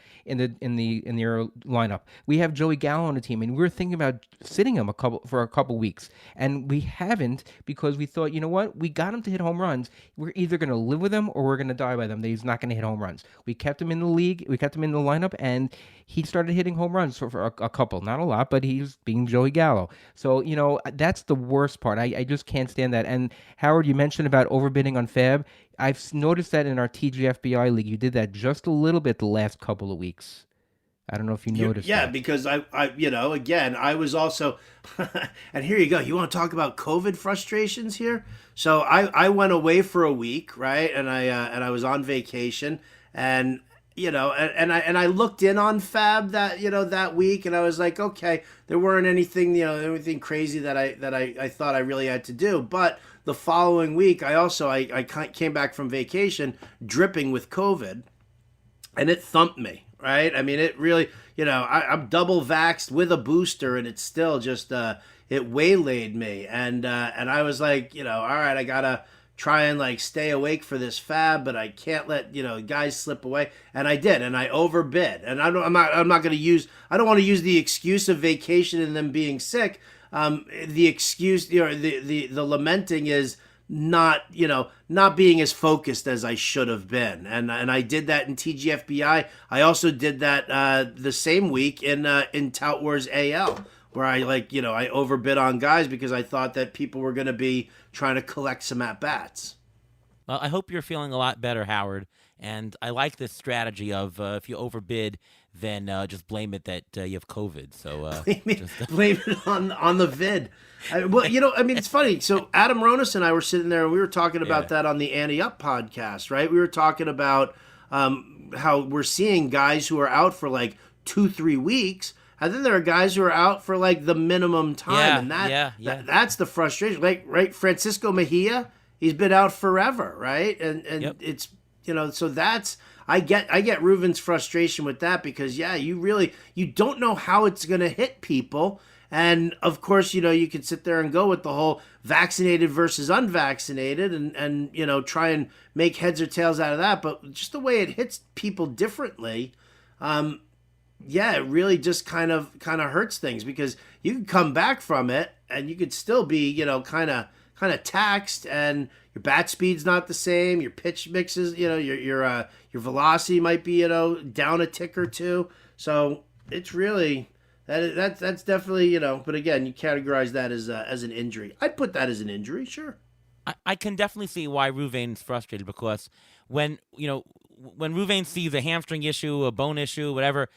lineup. We have Joey Gallo on the team, and we were thinking about sitting him for a couple weeks, and we haven't, because we thought, you know what, we got him to hit home runs. We're either going to live with him or we're going to die by them. That he's not going to hit home runs. We kept him in the league. We kept him in the lineup, and he started hitting home runs for a couple, not a lot, but he's being Joey Gallo. So, that's the worst part. I just can't stand that. And Howard, you mentioned about overbidding on Fab. I've noticed that in our TGFBI league, you did that just a little bit the last couple of weeks. I don't know if you noticed. Yeah, that. Because again, I was also, and here you go. You want to talk about COVID frustrations here? So I went away for a week, right? And I was on vacation, and I looked in on Fab that week, and I was like, okay, there weren't anything crazy that I thought I really had to do. But the following week, I came back from vacation dripping with COVID, and it thumped me. Right? I mean, it really, I'm double vaxxed with a booster, and it's still just, it waylaid me. And I was like, all right, I gotta try and like stay awake for this Fab, but I can't let, guys slip away. And I did, and I overbid. And I don't want to use the excuse of vacation and them being sick. The excuse, the lamenting is not being as focused as I should have been, and I did that in TGFBI. I also did that the same week in Tout Wars AL, where I overbid on guys because I thought that people were going to be trying to collect some at bats. Well, I hope you're feeling a lot better, Howard. And I like this strategy of if you overbid, then just blame it that you have COVID. So blame it on the vid. It's funny. So Adam Ronis and I were sitting there, and we were talking about that on the Ante Up podcast, right? We were talking about how we're seeing guys who are out for like 2-3 weeks, and then there are guys who are out for like the minimum time, that's the frustration. Like, right, Francisco Mejia, he's been out forever, right? And it's so that's. I get Reuven's frustration with that, because you don't know how it's going to hit people. And of course, you could sit there and go with the whole vaccinated versus unvaccinated and try and make heads or tails out of that. But just the way it hits people differently, it really just kind of hurts things, because you can come back from it and you could still be, kind of taxed, and your bat speed's not the same. Your pitch mixes, your velocity might be, down a tick or two. So it's really that's definitely, But again, you categorize that as an injury. I'd put that as an injury, sure. I can definitely see why Reuven's frustrated, because when Reuven sees a hamstring issue, a bone issue, whatever,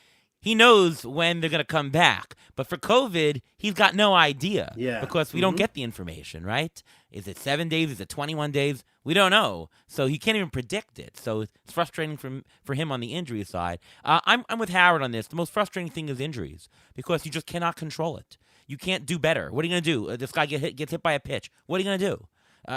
he knows when they're going to come back. But for COVID, he's got no idea. Yeah. Because we don't get the information, right? Is it 7 days? Is it 21 days? We don't know. So he can't even predict it. So it's frustrating for him on the injury side. I'm with Howard on this. The most frustrating thing is injuries, because you just cannot control it. You can't do better. What are you going to do? This guy gets hit by a pitch. What are you going to do?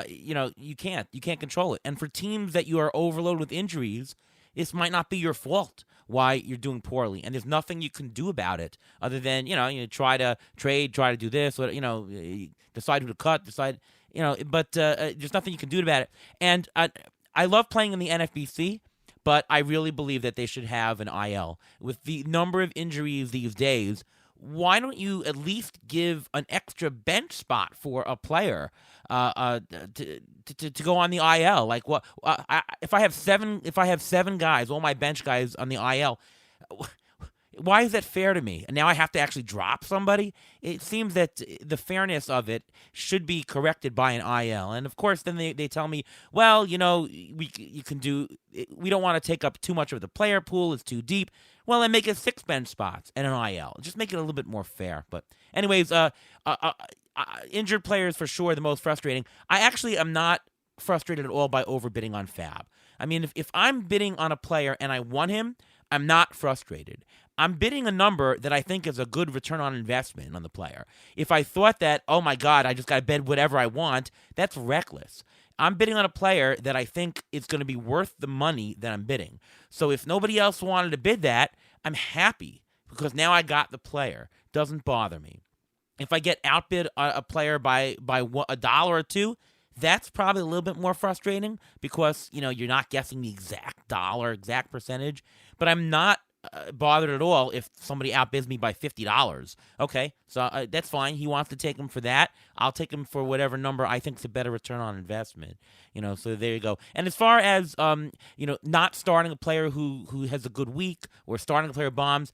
You can't control it. And for teams that you are overloaded with injuries, this might not be your fault. why you're doing poorly, and there's nothing you can do about it other than you try to trade, try to do this, or decide who to cut, decide but there's nothing you can do about it. And I love playing in the NFBC, but I really believe that they should have an IL. With the number of injuries these days, why don't you at least give an extra bench spot for a player to go on the IL? Like what? If I have seven guys, all my bench guys on the IL, why is that fair to me? And now I have to actually drop somebody? It seems that the fairness of it should be corrected by an IL. And of course, then they tell me, well, we don't want to take up too much of the player pool. It's too deep. Well, then make it 6 bench spots and an IL. Just make it a little bit more fair. But anyways, injured players for sure the most frustrating. I actually am not frustrated at all by overbidding on Fab. I mean, if I'm bidding on a player and I want him, I'm not frustrated. I'm bidding a number that I think is a good return on investment on the player. If I thought that, oh my God, I just got to bid whatever I want, that's reckless. I'm bidding on a player that I think is going to be worth the money that I'm bidding. So if nobody else wanted to bid that, I'm happy because now I got the player. Doesn't bother me. If I get outbid a player by $1 or $2, that's probably a little bit more frustrating because, you're not guessing the exact dollar, exact percentage. But I'm not bothered at all if somebody outbids me by $50. Okay, so that's fine. He wants to take him for that. I'll take him for whatever number I think is a better return on investment. So there you go. And as far as not starting a player who has a good week or starting a player bombs,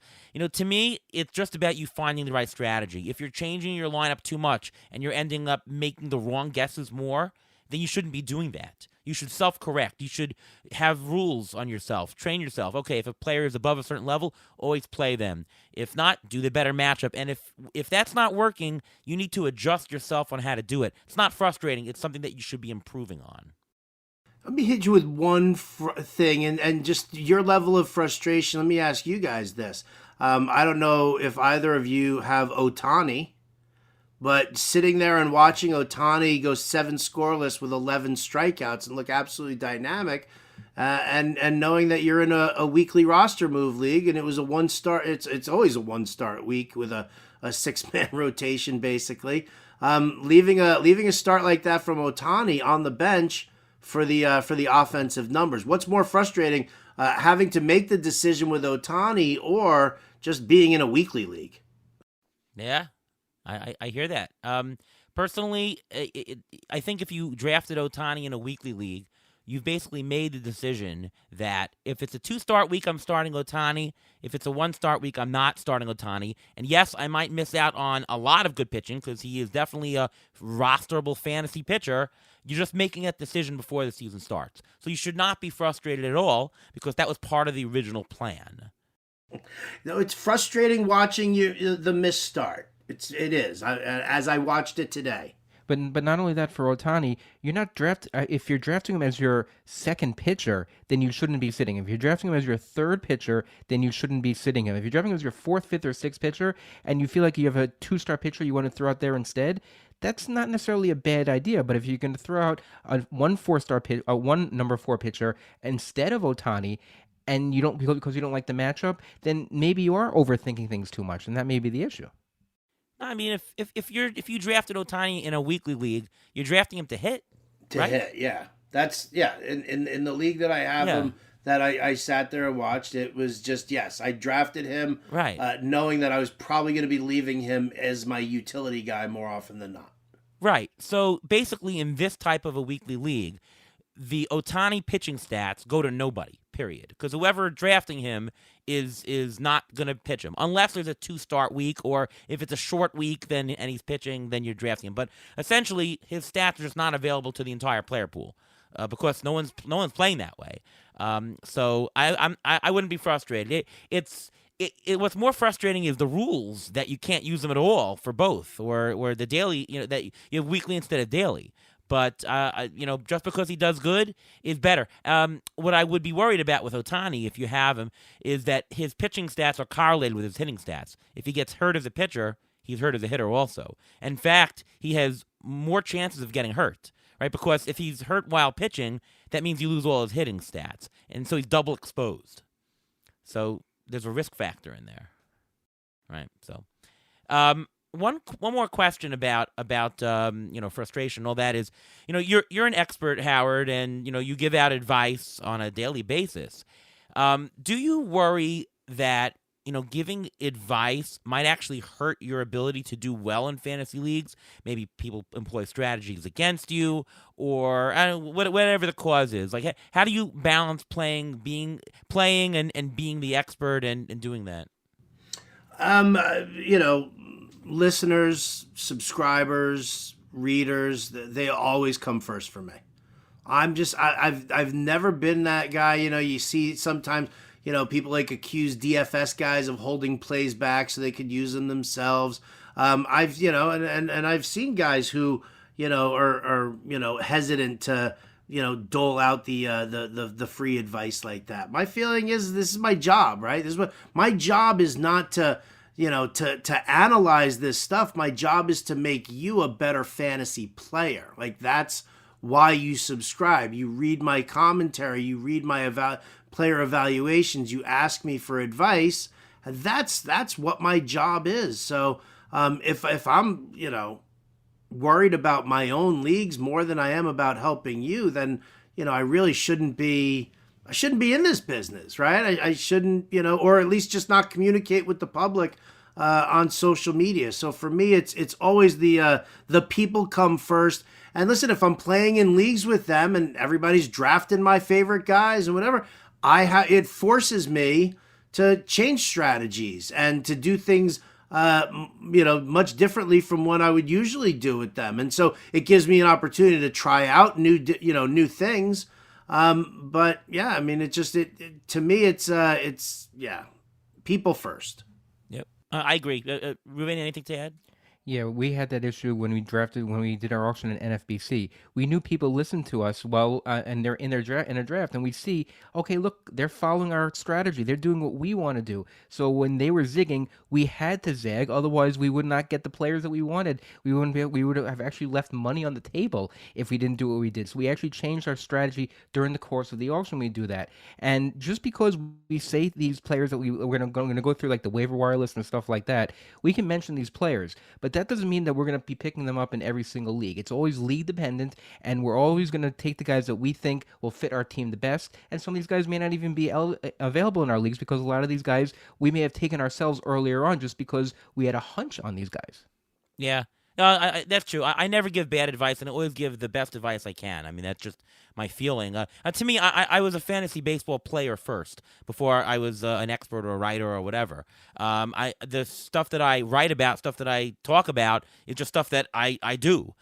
to me it's just about you finding the right strategy. If you're changing your lineup too much and you're ending up making the wrong guesses more, then you shouldn't be doing that. You should self-correct. You should have rules on yourself. Train yourself. Okay, if a player is above a certain level, always play them. If not, do the better matchup. And if that's not working, you need to adjust yourself on how to do it. It's not frustrating. It's something that you should be improving on. Let me hit you with one thing, and just your level of frustration. Let me ask you guys this. I don't know if either of you have Ohtani, but sitting there and watching Ohtani go 7 scoreless with 11 strikeouts and look absolutely dynamic, and knowing that you're in a weekly roster move league and it was a 1-start, it's always a 1-start week with a 6-man rotation basically. Leaving a start like that from Ohtani on the bench for the offensive numbers. What's more frustrating, having to make the decision with Ohtani or just being in a weekly league? Yeah. I hear that. Personally, I think if you drafted Ohtani in a weekly league, you've basically made the decision that if it's a 2-start week, I'm starting Ohtani. If it's a 1-start week, I'm not starting Ohtani. And yes, I might miss out on a lot of good pitching because he is definitely a rosterable fantasy pitcher. You're just making that decision before the season starts. So you should not be frustrated at all because that was part of the original plan. No, it's frustrating watching the misstart. It is, as I watched it today. But not only that, for Ohtani, you're not if you're drafting him as your second pitcher, then you shouldn't be sitting him. If you're drafting him as your third pitcher, then you shouldn't be sitting him. If you're drafting him as your 4th, 5th, or 6th pitcher, and you feel like you have a 2-star pitcher you want to throw out there instead, that's not necessarily a bad idea. But if you're going to throw out one number 4 pitcher instead of Ohtani, and you don't because you don't like the matchup, then maybe you are overthinking things too much, and that may be the issue. I mean, if you drafted Ohtani in a weekly league, you're drafting him to hit. To hit, yeah. That's In the league that I have him, that I sat there and watched, it was just I drafted him, right, knowing that I was probably going to be leaving him as my utility guy more often than not. Right. So basically, in this type of a weekly league, the Ohtani pitching stats go to nobody. Period. Because whoever drafting him is not going to pitch him unless there's a 2-start week, or if it's a short week and he's pitching, then you're drafting him. But essentially, his stats are just not available to the entire player pool because no one's playing that way. So I wouldn't be frustrated. What's more frustrating is the rules that you can't use them at all for both, or the daily, that you have weekly instead of daily. But, just because he does good is better. What I would be worried about with Ohtani, if you have him, is that his pitching stats are correlated with his hitting stats. If he gets hurt as a pitcher, he's hurt as a hitter also. In fact, he has more chances of getting hurt, right? Because if he's hurt while pitching, that means you lose all his hitting stats. And so he's double exposed. So there's a risk factor in there, right? So, one more question about frustration. And all that is, you're an expert, Howard, and you give out advice on a daily basis. Do you worry that giving advice might actually hurt your ability to do well in fantasy leagues? Maybe people employ strategies against you, or whatever the cause is. Like, how do you balance playing and being the expert and doing that? Listeners, subscribers, readers, they always come first for me. I've never been that guy. You see sometimes, people like accuse DFS guys of holding plays back so they could use them themselves. I've seen guys who, are hesitant to, dole out the free advice like that. My feeling is this is my job, right? This is what my job is, not to analyze this stuff. My job is to make you a better fantasy player. Like, that's why you subscribe. You read my commentary, you read my player evaluations, you ask me for advice. That's what my job is. So if I'm worried about my own leagues more than I am about helping you, then I really shouldn't be in this business, right? I shouldn't, or at least just not communicate with the public on social media. So for me, it's always the people come first. And listen, if I'm playing in leagues with them and everybody's drafting my favorite guys and whatever, it forces me to change strategies and to do things much differently from what I would usually do with them. And so it gives me an opportunity to try out new things. But yeah, I mean, to me, it's people first. Yep. I agree. Ruben, anything to add? Yeah, we had that issue when we did our auction in NFBC. We knew people listened to us and they're in a draft, and we see, okay, look, they're following our strategy. They're doing what we want to do. So when they were zigging, we had to zag. Otherwise, we would not get the players that we wanted. We would have actually left money on the table if we didn't do what we did. So we actually changed our strategy during the course of the auction. We do that, and just because we say these players that we're going to go through, like the waiver wire list and stuff like that, we can mention these players, but that doesn't mean that we're going to be picking them up in every single league. It's always league dependent, and we're always going to take the guys that we think will fit our team the best. And some of these guys may not even be available in our leagues, because a lot of these guys we may have taken ourselves earlier on just because we had a hunch on these guys. Yeah. No, that's true. I never give bad advice, and I always give the best advice I can. I mean, that's just my feeling. To me, I was a fantasy baseball player first before I was an expert or a writer or whatever. The stuff that I write about, stuff that I talk about, is just stuff that I do.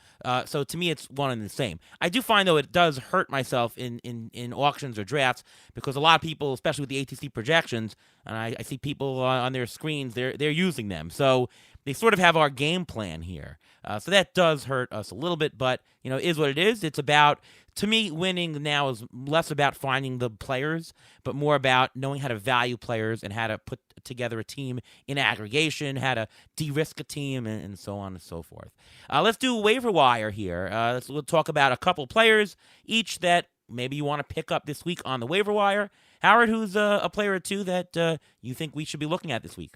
So to me, it's one and the same. I do find, though, it does hurt myself in auctions or drafts, because a lot of people, especially with the ATC projections, and I see people on their screens, they're using them. So they sort of have our game plan here. So that does hurt us a little bit, but, is what it is. It's about, to me, winning now is less about finding the players, but more about knowing how to value players and how to put together a team in aggregation, how to de-risk a team, and so on and so forth. Let's do waiver wire here. We'll talk about a couple players each that maybe you want to pick up this week on the waiver wire. Howard, who's a player or two that you think we should be looking at this week?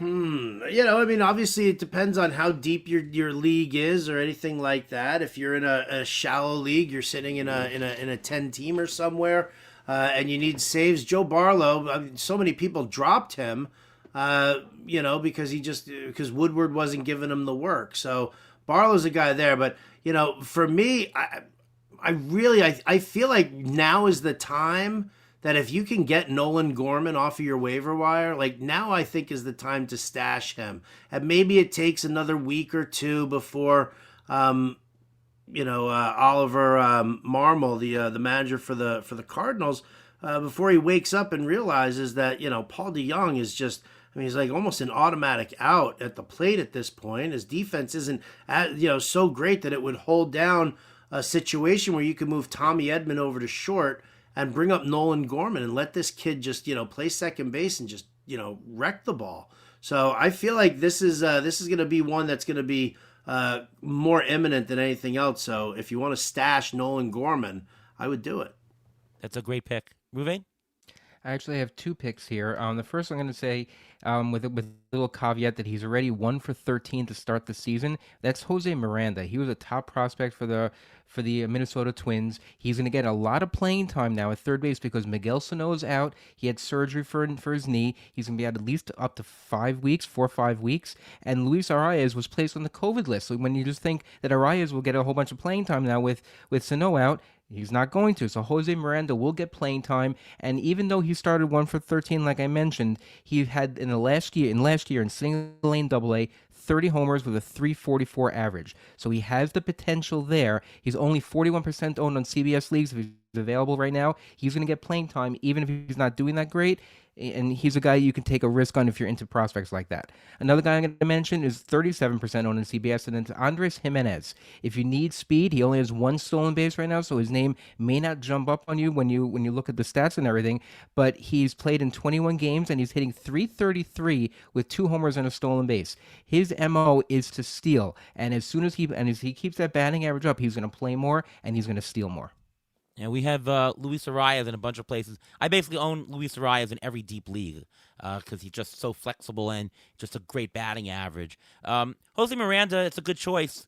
Obviously it depends on how deep your league is or anything like that. If you're in a shallow league, you're sitting in a 10 teamer somewhere, and you need saves. Joe Barlow, so many people dropped him, because Woodward wasn't giving him the work. So Barlow's a guy there, but for me, I feel like now is the time that if you can get Nolan Gorman off of your waiver wire, like now I think is the time to stash him. And maybe it takes another week or two before, Oliver Marmol, the manager for the Cardinals, before he wakes up and realizes that, Paul DeJong is just, he's like almost an automatic out at the plate at this point. His defense isn't, so great that it would hold down a situation where you could move Tommy Edman over to short and bring up Nolan Gorman and let this kid just, play second base and just, wreck the ball. So I feel like this is going to be one that's going to be more imminent than anything else. So if you want to stash Nolan Gorman, I would do it. That's a great pick. Ruvain? I actually have two picks here. The first I'm going to say, with a little caveat that he's already 1 for 13 to start the season. That's Jose Miranda. He was a top prospect for the Minnesota Twins. He's going to get a lot of playing time now at third base because Miguel Sano is out. He had surgery for his knee. He's going to be out at least up to 5 weeks, 4 or 5 weeks. And Luis Arias was placed on the COVID list. So when you just think that Arias will get a whole bunch of playing time now with Sano out, he's not going to. So Jose Miranda will get playing time. And even though he started 1 for 13, like I mentioned, he had in last year in single lane AA, 30 homers with a 344 average. So he has the potential there. He's only 41% owned on CBS leagues. If he's available right now, he's going to get playing time, even if he's not doing that great. And he's a guy you can take a risk on if you're into prospects like that. Another guy I'm going to mention is 37% owned in CBS, and it's Andres Jimenez. If you need speed, he only has 1 stolen base right now, so his name may not jump up on you when you look at the stats and everything. But he's played in 21 games, and he's hitting .333 with 2 homers and a stolen base. His MO is to steal, and as he keeps that batting average up, he's going to play more and he's going to steal more. And we have Luis Arias in a bunch of places. I basically own Luis Arias in every deep league because he's just so flexible and just a great batting average. Jose Miranda, it's a good choice.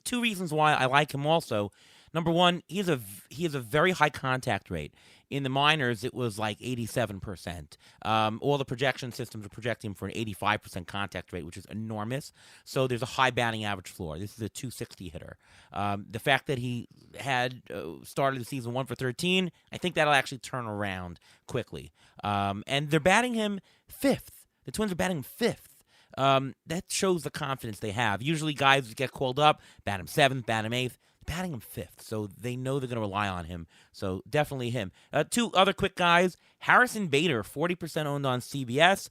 Two reasons why I like him also. Number one, he has a very high contact rate. In the minors, it was like 87%. All the projection systems are projecting him for an 85% contact rate, which is enormous. So there's a high batting average floor. This is a 260 hitter. The fact that he had started the season 1 for 13, I think that'll actually turn around quickly. And they're batting him 5th. The Twins are batting him 5th. That shows the confidence they have. Usually guys get called up, bat him 7th, bat him 8th. Batting him 5th, so they know they're going to rely on him. So definitely him. 2 other quick guys. Harrison Bader, 40% owned on CBS.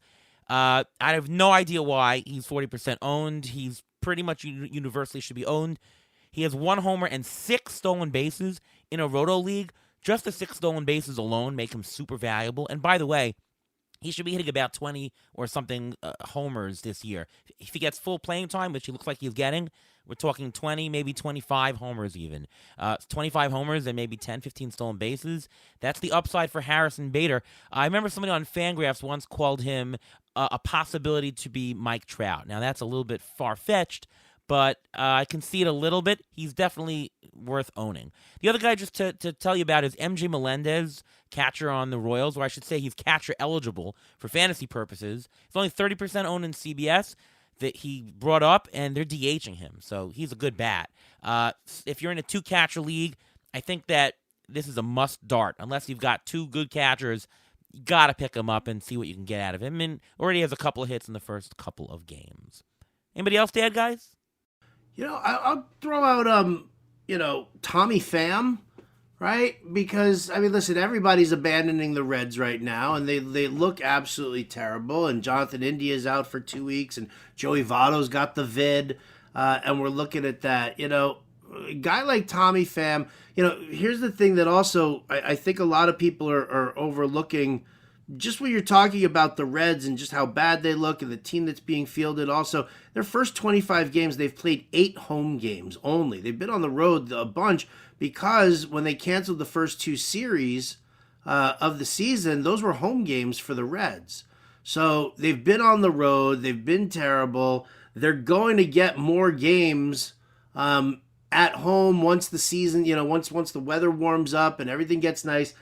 I have no idea why he's 40% owned. He's pretty much universally should be owned. He has 1 homer and 6 stolen bases in a roto league. Just the 6 stolen bases alone make him super valuable. And by the way, he should be hitting about 20 or something homers this year. If he gets full playing time, which he looks like he's getting, we're talking 20, maybe 25 homers even. 25 homers and maybe 10, 15 stolen bases. That's the upside for Harrison Bader. I remember somebody on Fangraphs once called him a possibility to be Mike Trout. Now, that's a little bit far-fetched, but I can see it a little bit. He's definitely worth owning. The other guy just to tell you about is MJ Melendez, catcher on the Royals, or I should say he's catcher eligible for fantasy purposes. He's only 30% owned in CBS that he brought up, and they're DHing him, so he's a good bat. If you're in a 2-catcher league, I think that this is a must dart. Unless you've got 2 good catchers, you got to pick him up and see what you can get out of him, and already has a couple of hits in the first couple of games. Anybody else to add, guys? I'll throw out, Tommy Pham, right? Because, listen, everybody's abandoning the Reds right now, and they look absolutely terrible, and Jonathan India's out for 2 weeks, and Joey Votto's got the vid, and we're looking at that. A guy like Tommy Pham, here's the thing that also I think a lot of people are overlooking. Just when you're talking about the Reds and just how bad they look and the team that's being fielded, also, their first 25 games, they've played 8 home games only. They've been on the road a bunch because when they canceled the first 2 series of the season, those were home games for the Reds. So they've been on the road. They've been terrible. They're going to get more games at home once the season, once the weather warms up and everything gets nice.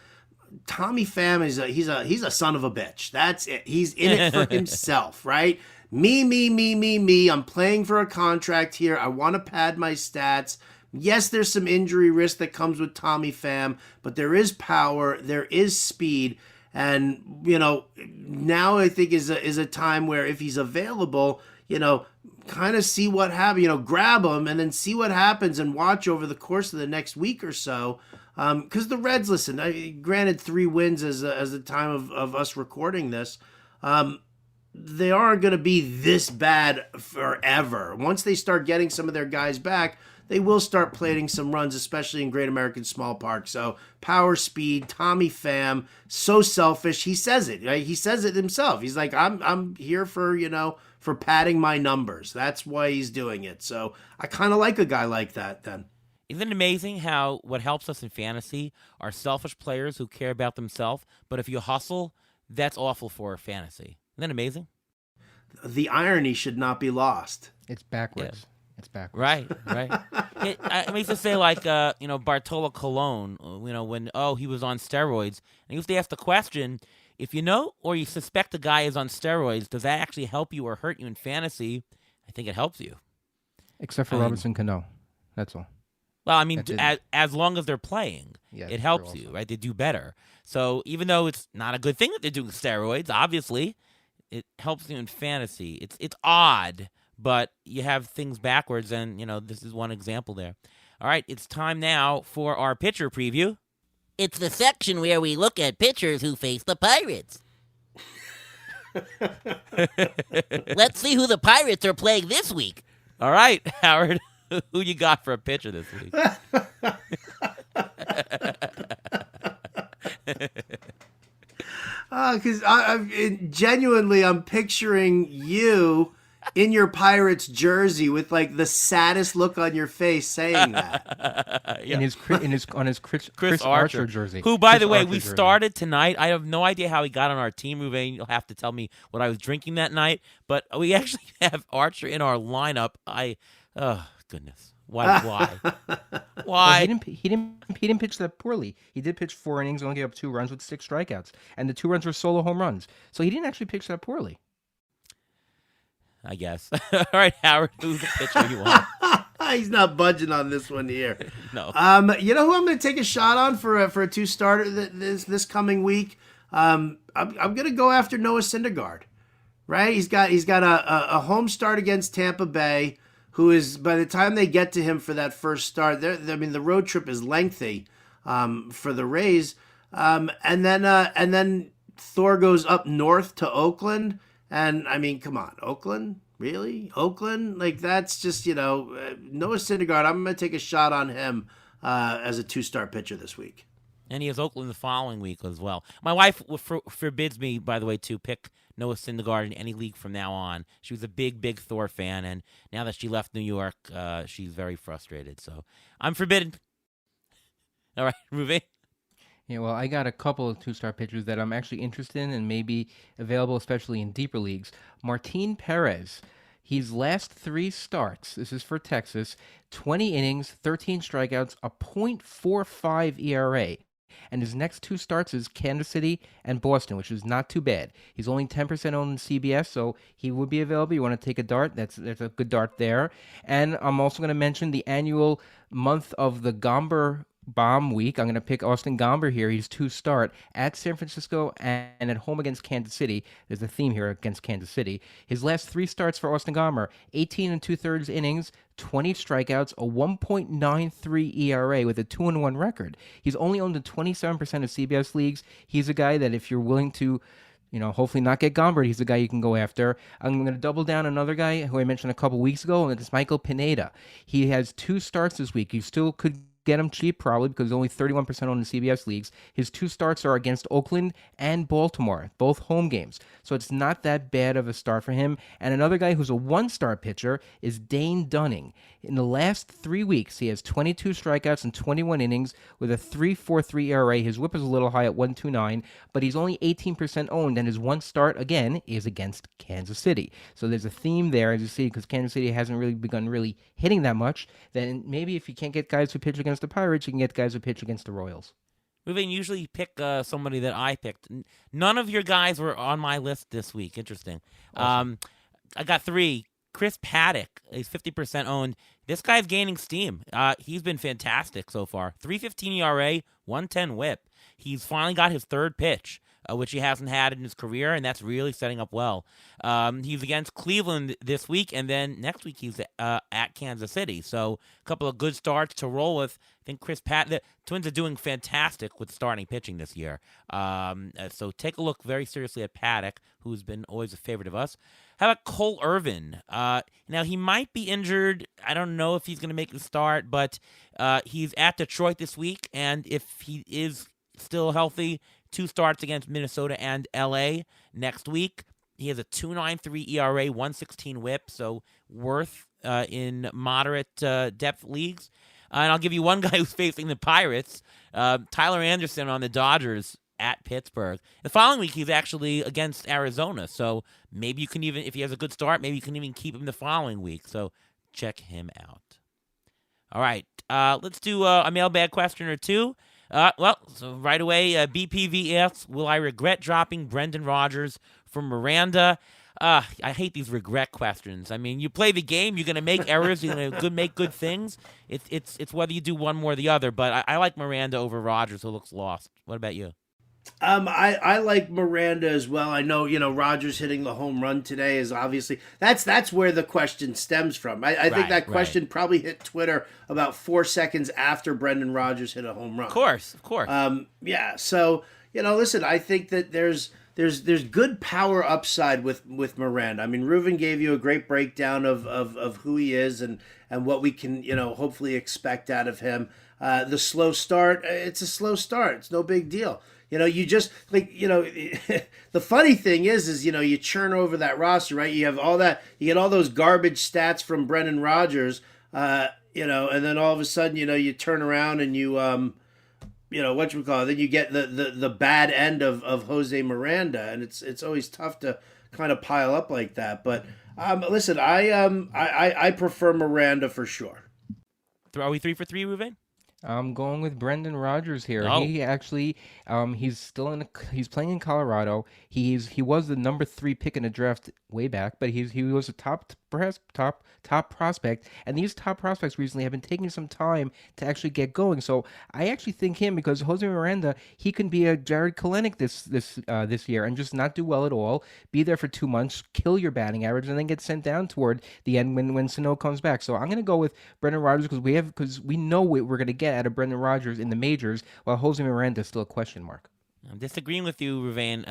Tommy Pham he's a son of a bitch. That's it. He's in it for himself, right? Me. I'm playing for a contract here. I want to pad my stats. Yes, there's some injury risk that comes with Tommy Pham, but there is power, there is speed, and now I think is a time where if he's available, kind of see what happens. Grab him and then see what happens and watch over the course of the next week or so. Because the Reds, listen, granted 3 wins as the time of us recording this, they aren't going to be this bad forever. Once they start getting some of their guys back, they will start plating some runs, especially in Great American Small Park. So power, speed, Tommy Pham, so selfish. He says it. Right? He says it himself. He's like, I'm here for padding my numbers. That's why he's doing it. So I kind of like a guy like that then. Isn't it amazing how what helps us in fantasy are selfish players who care about themselves, but if you hustle, that's awful for fantasy. Isn't that amazing? The irony should not be lost. It's backwards. Yeah. It's backwards. Right. I used to say, like, Bartolo Colon, when, he was on steroids. And he used to ask the question, if you know or you suspect a guy is on steroids, does that actually help you or hurt you in fantasy? I think it helps you. Except for Robinson Cano. That's all. Well, I mean, as long as they're playing, it helps you, right? They do better. So even though it's not a good thing that they're doing steroids, obviously, it helps you in fantasy. It's odd, but you have things backwards, and, this is one example there. All right, it's time now for our pitcher preview. It's the section where we look at pitchers who face the Pirates. Let's see who the Pirates are playing this week. All right, Howard, who you got for a pitcher this week? Because genuinely, I'm picturing you in your Pirates jersey with like the saddest look on your face saying that. Yeah. On his Chris Archer jersey. Who, by the way, we started tonight. I have no idea how he got on our team, Ruvain. You'll have to tell me what I was drinking that night. But we actually have Archer in our lineup. Oh goodness. Why? Well, he didn't pitch that poorly. He did pitch 4 innings, only gave up 2 runs with 6 strikeouts, and the 2 runs were solo home runs. So he didn't actually pitch that poorly. I guess. All right, Howard, who's the pitcher you want? He's not budging on this one here. No. You know who I'm going to take a shot on for a 2-starter this coming week? I'm going to go after Noah Syndergaard. Right? He's got a home start against Tampa Bay. Who is, by the time they get to him for that first start, the road trip is lengthy for the Rays. And then Thor goes up north to Oakland. And, I mean, come on, Oakland? Really? Oakland? Like, that's just, Noah Syndergaard, I'm going to take a shot on him as a 2-star pitcher this week. And he has Oakland the following week as well. My wife forbids me, by the way, to pick Noah Syndergaard in any league from now on. She was a big, big Thor fan, and now that she left New York, she's very frustrated. So I'm forbidden. All right, Ruvain? Yeah, well, I got a couple of 2-star pitchers that I'm actually interested in and maybe available, especially in deeper leagues. Martin Perez. His last 3 starts, this is for Texas, 20 innings, 13 strikeouts, a .45 ERA. And his next 2 starts is Kansas City and Boston, which is not too bad. He's only 10% owned in CBS, so he would be available. You want to take a dart? There's a good dart there. And I'm also going to mention the annual month of the Gomber Bomb week. I'm going to pick Austin Gomber here. He's 2-start at San Francisco and at home against Kansas City. There's a theme here against Kansas City. His last 3 starts for Austin Gomber, 18 2/3 innings, 20 strikeouts, a 1.93 ERA with a 2-1 record. He's only owned in 27% of CBS leagues. He's a guy that if you're willing to hopefully not get Gomber, he's the guy you can go after. I'm going to double down another guy who I mentioned a couple weeks ago, and it's Michael Pineda. He has 2 starts this week. You still could get him cheap probably because only 31% owned in CBS leagues. His 2 starts are against Oakland and Baltimore, both home games. So it's not that bad of a start for him. And another guy who's a 1-star pitcher is Dane Dunning. In the last 3 weeks, he has 22 strikeouts and 21 innings with a 3.43 ERA. His whip is a little high at 1.29, but he's only 18% owned, and his 1 start, again, is against Kansas City. So there's a theme there, as you see, because Kansas City hasn't really begun hitting that much. Then maybe if you can't get guys who pitch against the Pirates, you can get guys who pitch against the Royals. Ruvain, usually pick somebody that I picked. None of your guys were on my list this week. Interesting. Awesome. I got 3. Chris Paddock is 50% owned. This guy's gaining steam. He's been fantastic so far. 3.15 ERA, 1.10 WHIP. He's finally got his 3rd pitch, which he hasn't had in his career, and that's really setting up well. He's against Cleveland this week, and then next week he's at Kansas City. So a couple of good starts to roll with. I think the Twins are doing fantastic with starting pitching this year. So take a look very seriously at Paddock, who's been always a favorite of us. How about Cole Irvin? Now, he might be injured. I don't know if he's going to make the start, but he's at Detroit this week, and if he is still healthy, 2 starts against Minnesota and L.A. next week. He has a 2.93 ERA, 1.16 WHIP, so worth in moderate depth leagues. And I'll give you one guy who's facing the Pirates, Tyler Anderson on the Dodgers at Pittsburgh. The following week, he's actually against Arizona. So maybe you can even, if he has a good start, maybe you can even keep him the following week. So check him out. All right, let's do a mailbag question or two. So right away, BPV asks, will I regret dropping Brendan Rodgers from Miranda? I hate these regret questions. I mean, you play the game, you're going to make errors, you're going to make good things. It's whether you do one more or the other, but I like Miranda over Rodgers, who looks lost. What about you? I like Miranda as well. I know, Rodgers hitting the home run today is obviously that's where the question stems from. I think that question probably hit Twitter about 4 seconds after Brendan Rodgers hit a home run. Of course. Yeah. So, listen, I think that there's good power upside with Miranda. I mean, Reuven gave you a great breakdown of who he is and what we can, hopefully expect out of him. The slow start, it's a slow start. It's no big deal. You just the funny thing is you churn over that roster, right? You have all that, you get all those garbage stats from Brendan Rodgers, and then all of a sudden, you turn around and you, whatchamacallit, then you get the bad end of Jose Miranda, and it's always tough to kind of pile up like that. But listen, I prefer Miranda for sure. Are we 3 for 3, Reuven? I'm going with Brendan Rodgers here. Oh. He actually, he's playing in Colorado. He was the number 3 pick in the draft way back, but he was a top prospect, and these top prospects recently have been taking some time to actually get going. So I actually think him, because Jose Miranda, he can be a Jared Kelenic this year and just not do well at all. Be there for 2 months, kill your batting average, and then get sent down toward the end when Sano comes back. So I'm going to go with Brendan Rodgers because we know what we're going to get out of Brendan Rodgers in the majors, while Jose Miranda is still a question mark. I'm disagreeing with you, Reuven.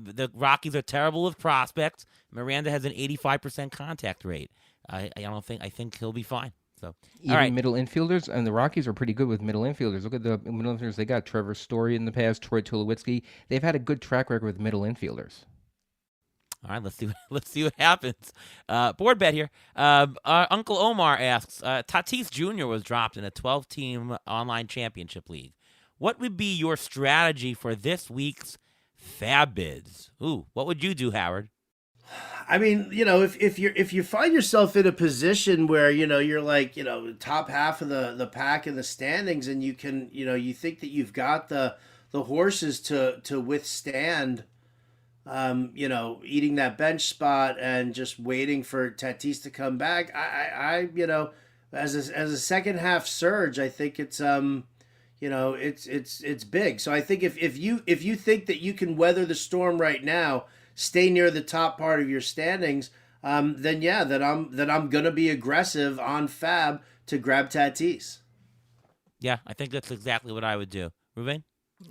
The Rockies are terrible with prospects. Miranda has an 85% contact rate. I think he'll be fine. So even all right. Middle infielders, and the Rockies are pretty good with middle infielders. Look at the middle infielders they got: Trevor Story in the past, Troy Tulowitzki. They've had a good track record with middle infielders. All right, let's see what happens. Board bet here. Uncle Omar asks, Tatis Jr. was dropped in a 12-team online championship league. What would be your strategy for this week's fab bids? Ooh, what would you do, Howard? I mean, if you find yourself in a position where you're like top half of the pack in the standings, and you can you think that you've got the horses to withstand eating that bench spot and just waiting for Tatis to come back, I as a second half surge, I think it's it's big. So I think if you think that you can weather the storm right now, stay near the top part of your standings, then I'm gonna be aggressive on fab to grab Tatis. Yeah, I think that's exactly what I would do. Reuven?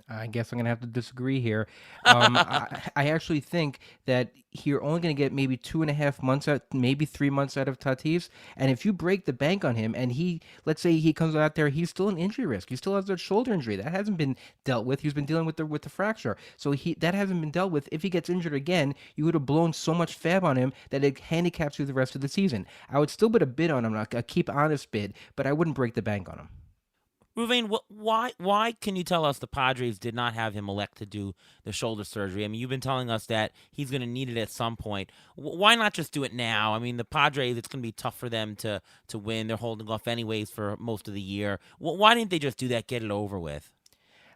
I guess I'm going to have to disagree here. I actually think that you're only going to get maybe 2.5 months out, maybe 3 months out of Tatis. And if you break the bank on him, and let's say he comes out there, he's still an injury risk. He still has that shoulder injury that hasn't been dealt with. He's been dealing with the fracture, so that hasn't been dealt with. If he gets injured again, you would have blown so much fab on him that it handicaps you the rest of the season. I would still put a bid on him, a keep honest bid, but I wouldn't break the bank on him. Reuven, why can you tell us the Padres did not have him elect to do the shoulder surgery? I mean, you've been telling us that he's going to need it at some point. Why not just do it now? I mean, the Padres, it's going to be tough for them to win. They're holding off anyways for most of the year. Why didn't they just do that, get it over with?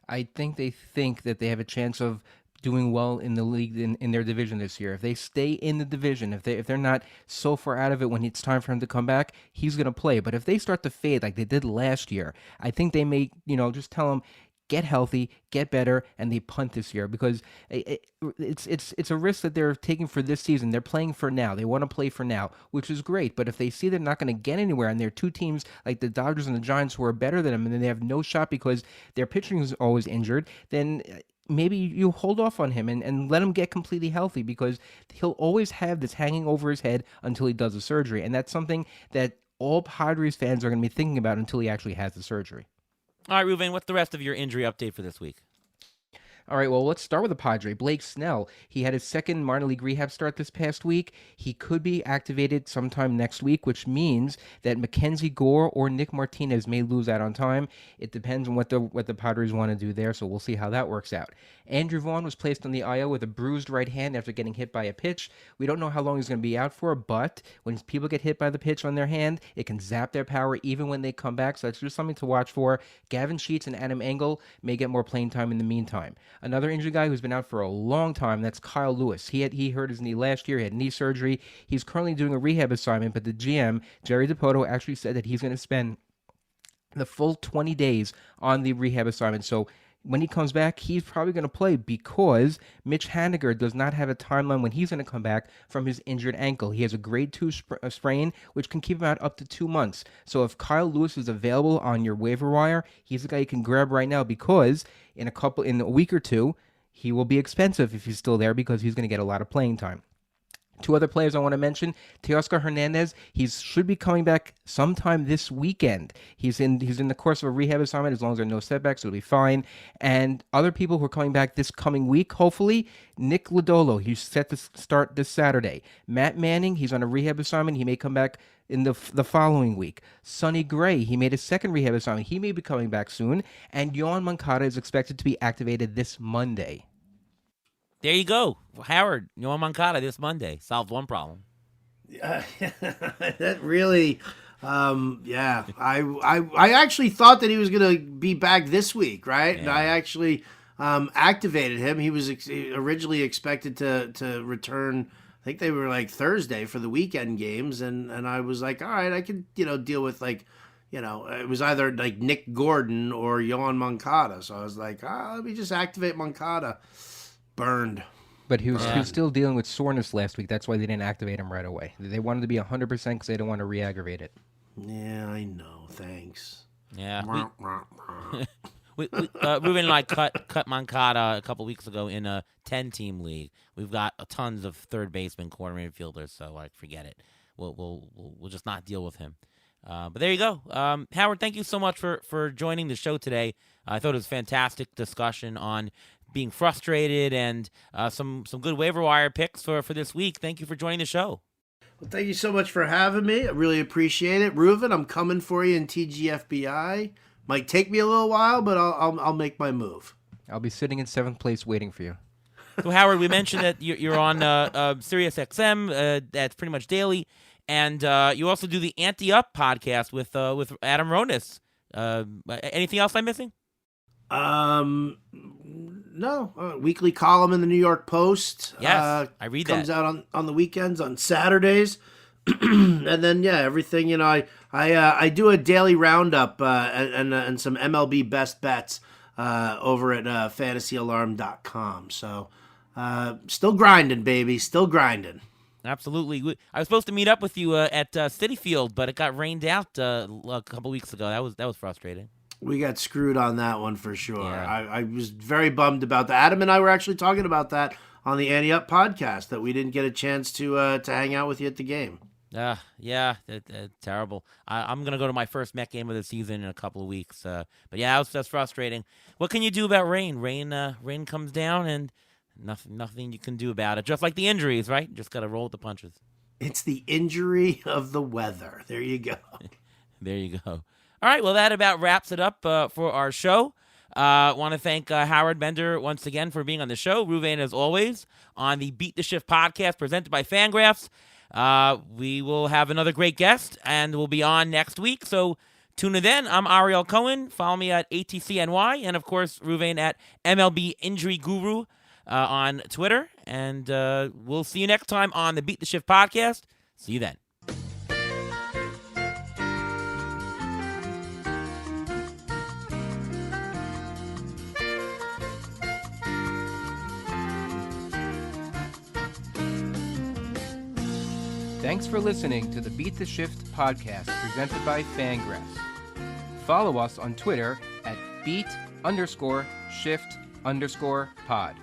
I think they think that they have a chance of doing well in the league in their division this year. If they stay in the division, if they're not so far out of it when it's time for him to come back, he's going to play. But if they start to fade like they did last year, I think they may, just tell him, get healthy, get better, and they punt this year, because it's a risk that they're taking for this season. They're playing for now. They want to play for now, which is great. But if they see they're not going to get anywhere, and there are two teams like the Dodgers and the Giants who are better than them, and then they have no shot because their pitching is always injured, then maybe you hold off on him and let him get completely healthy, because he'll always have this hanging over his head until he does the surgery. And that's something that all Padres fans are going to be thinking about until he actually has the surgery. All right, Reuven, what's the rest of your injury update for this week? All right, well, let's start with the Padre. Blake Snell, he had his second minor league rehab start this past week. He could be activated sometime next week, which means that Mackenzie Gore or Nick Martinez may lose out on time. It depends on what the Padres want to do there, so we'll see how that works out. Andrew Vaughn was placed on the IL with a bruised right hand after getting hit by a pitch. We don't know how long he's going to be out for, but when people get hit by the pitch on their hand, it can zap their power even when they come back, so that's just something to watch for. Gavin Sheets and Adam Engel may get more playing time in the meantime. Another injured guy who's been out for a long time, that's Kyle Lewis. He hurt his knee last year. He had knee surgery. He's currently doing a rehab assignment, but the GM, Jerry DiPoto, actually said that he's going to spend the full 20 days on the rehab assignment. So when he comes back, he's probably going to play because Mitch Haniger does not have a timeline when he's going to come back from his injured ankle. He has a grade 2 sprain, which can keep him out up to 2 months. So if Kyle Lewis is available on your waiver wire, he's the guy you can grab right now because in a week or two, he will be expensive if he's still there because he's going to get a lot of playing time. Two other players I want to mention, Teoscar Hernandez, he should be coming back sometime this weekend. He's in the course of a rehab assignment. As long as there are no setbacks, it'll be fine. And other people who are coming back this coming week, hopefully, Nick Lodolo, he's set to start this Saturday. Matt Manning, he's on a rehab assignment. He may come back in the following week. Sonny Gray, he made a second rehab assignment. He may be coming back soon. And Yohan Moncada is expected to be activated this Monday. There you go. Howard, Yohan Moncada this Monday. Solved one problem. That really, yeah. I actually thought that he was going to be back this week, right? Yeah. And I actually activated him. He was originally expected to return, I think they were like Thursday for the weekend games. And I was like, all right, I can, deal with like, it was either like Nick Gordon or Yohan Moncada. So I was like, let me just activate Moncada. Burned. But he was still dealing with soreness last week. That's why they didn't activate him right away. They wanted to be 100% because they didn't want to re-aggravate it. Yeah, I know. Thanks. Yeah. Ruben and I cut Moncada a couple weeks ago in a 10-team league. We've got tons of third baseman, corner infielders, so forget it. We'll just not deal with him. But there you go. Howard, thank you so much for joining the show today. I thought it was a fantastic discussion on being frustrated and some good waiver wire picks for this week. Thank you for joining the show. Well, thank you so much for having me. I really appreciate it. Reuven, I'm coming for you in TGFBI. Might take me a little while, but I'll make my move. I'll be sitting in 7th place waiting for you. So, Howard, we mentioned that you're on SiriusXM. That's pretty much daily. And you also do the Ante Up podcast with Adam Ronis. Anything else I'm missing? No. Weekly column in the New York Post. Yes, I read that. Comes out on the weekends, on Saturdays. And then, everything, I do a daily roundup and some MLB best bets over at fantasyalarm.com. So still grinding, baby. Still grinding. Absolutely. I was supposed to meet up with you at Citi Field, but it got rained out a couple weeks ago. That was frustrating. We got screwed on that one for sure. Yeah. I was very bummed about that. Adam and I were actually talking about that on the Ante Up podcast, that we didn't get a chance to hang out with you at the game. Yeah, terrible. I'm going to go to my first Met game of the season in a couple of weeks. But yeah, that's frustrating. What can you do about rain? Rain comes down and nothing you can do about it. Just like the injuries, right? Just got to roll with the punches. It's the injury of the weather. There you go. There you go. All right, well, that about wraps it up for our show. Want to thank Howard Bender once again for being on the show. Ruven, as always, on the Beat the Shift podcast presented by Fangraphs. We will have another great guest, and we'll be on next week. So tune in then. I'm Ariel Cohen. Follow me at ATCNY, and, of course, Ruven at MLB Injury Guru on Twitter. And we'll see you next time on the Beat the Shift podcast. See you then. Thanks for listening to the Beat the Shift podcast presented by Fangraphs. Follow us on Twitter at beat_shift_pod.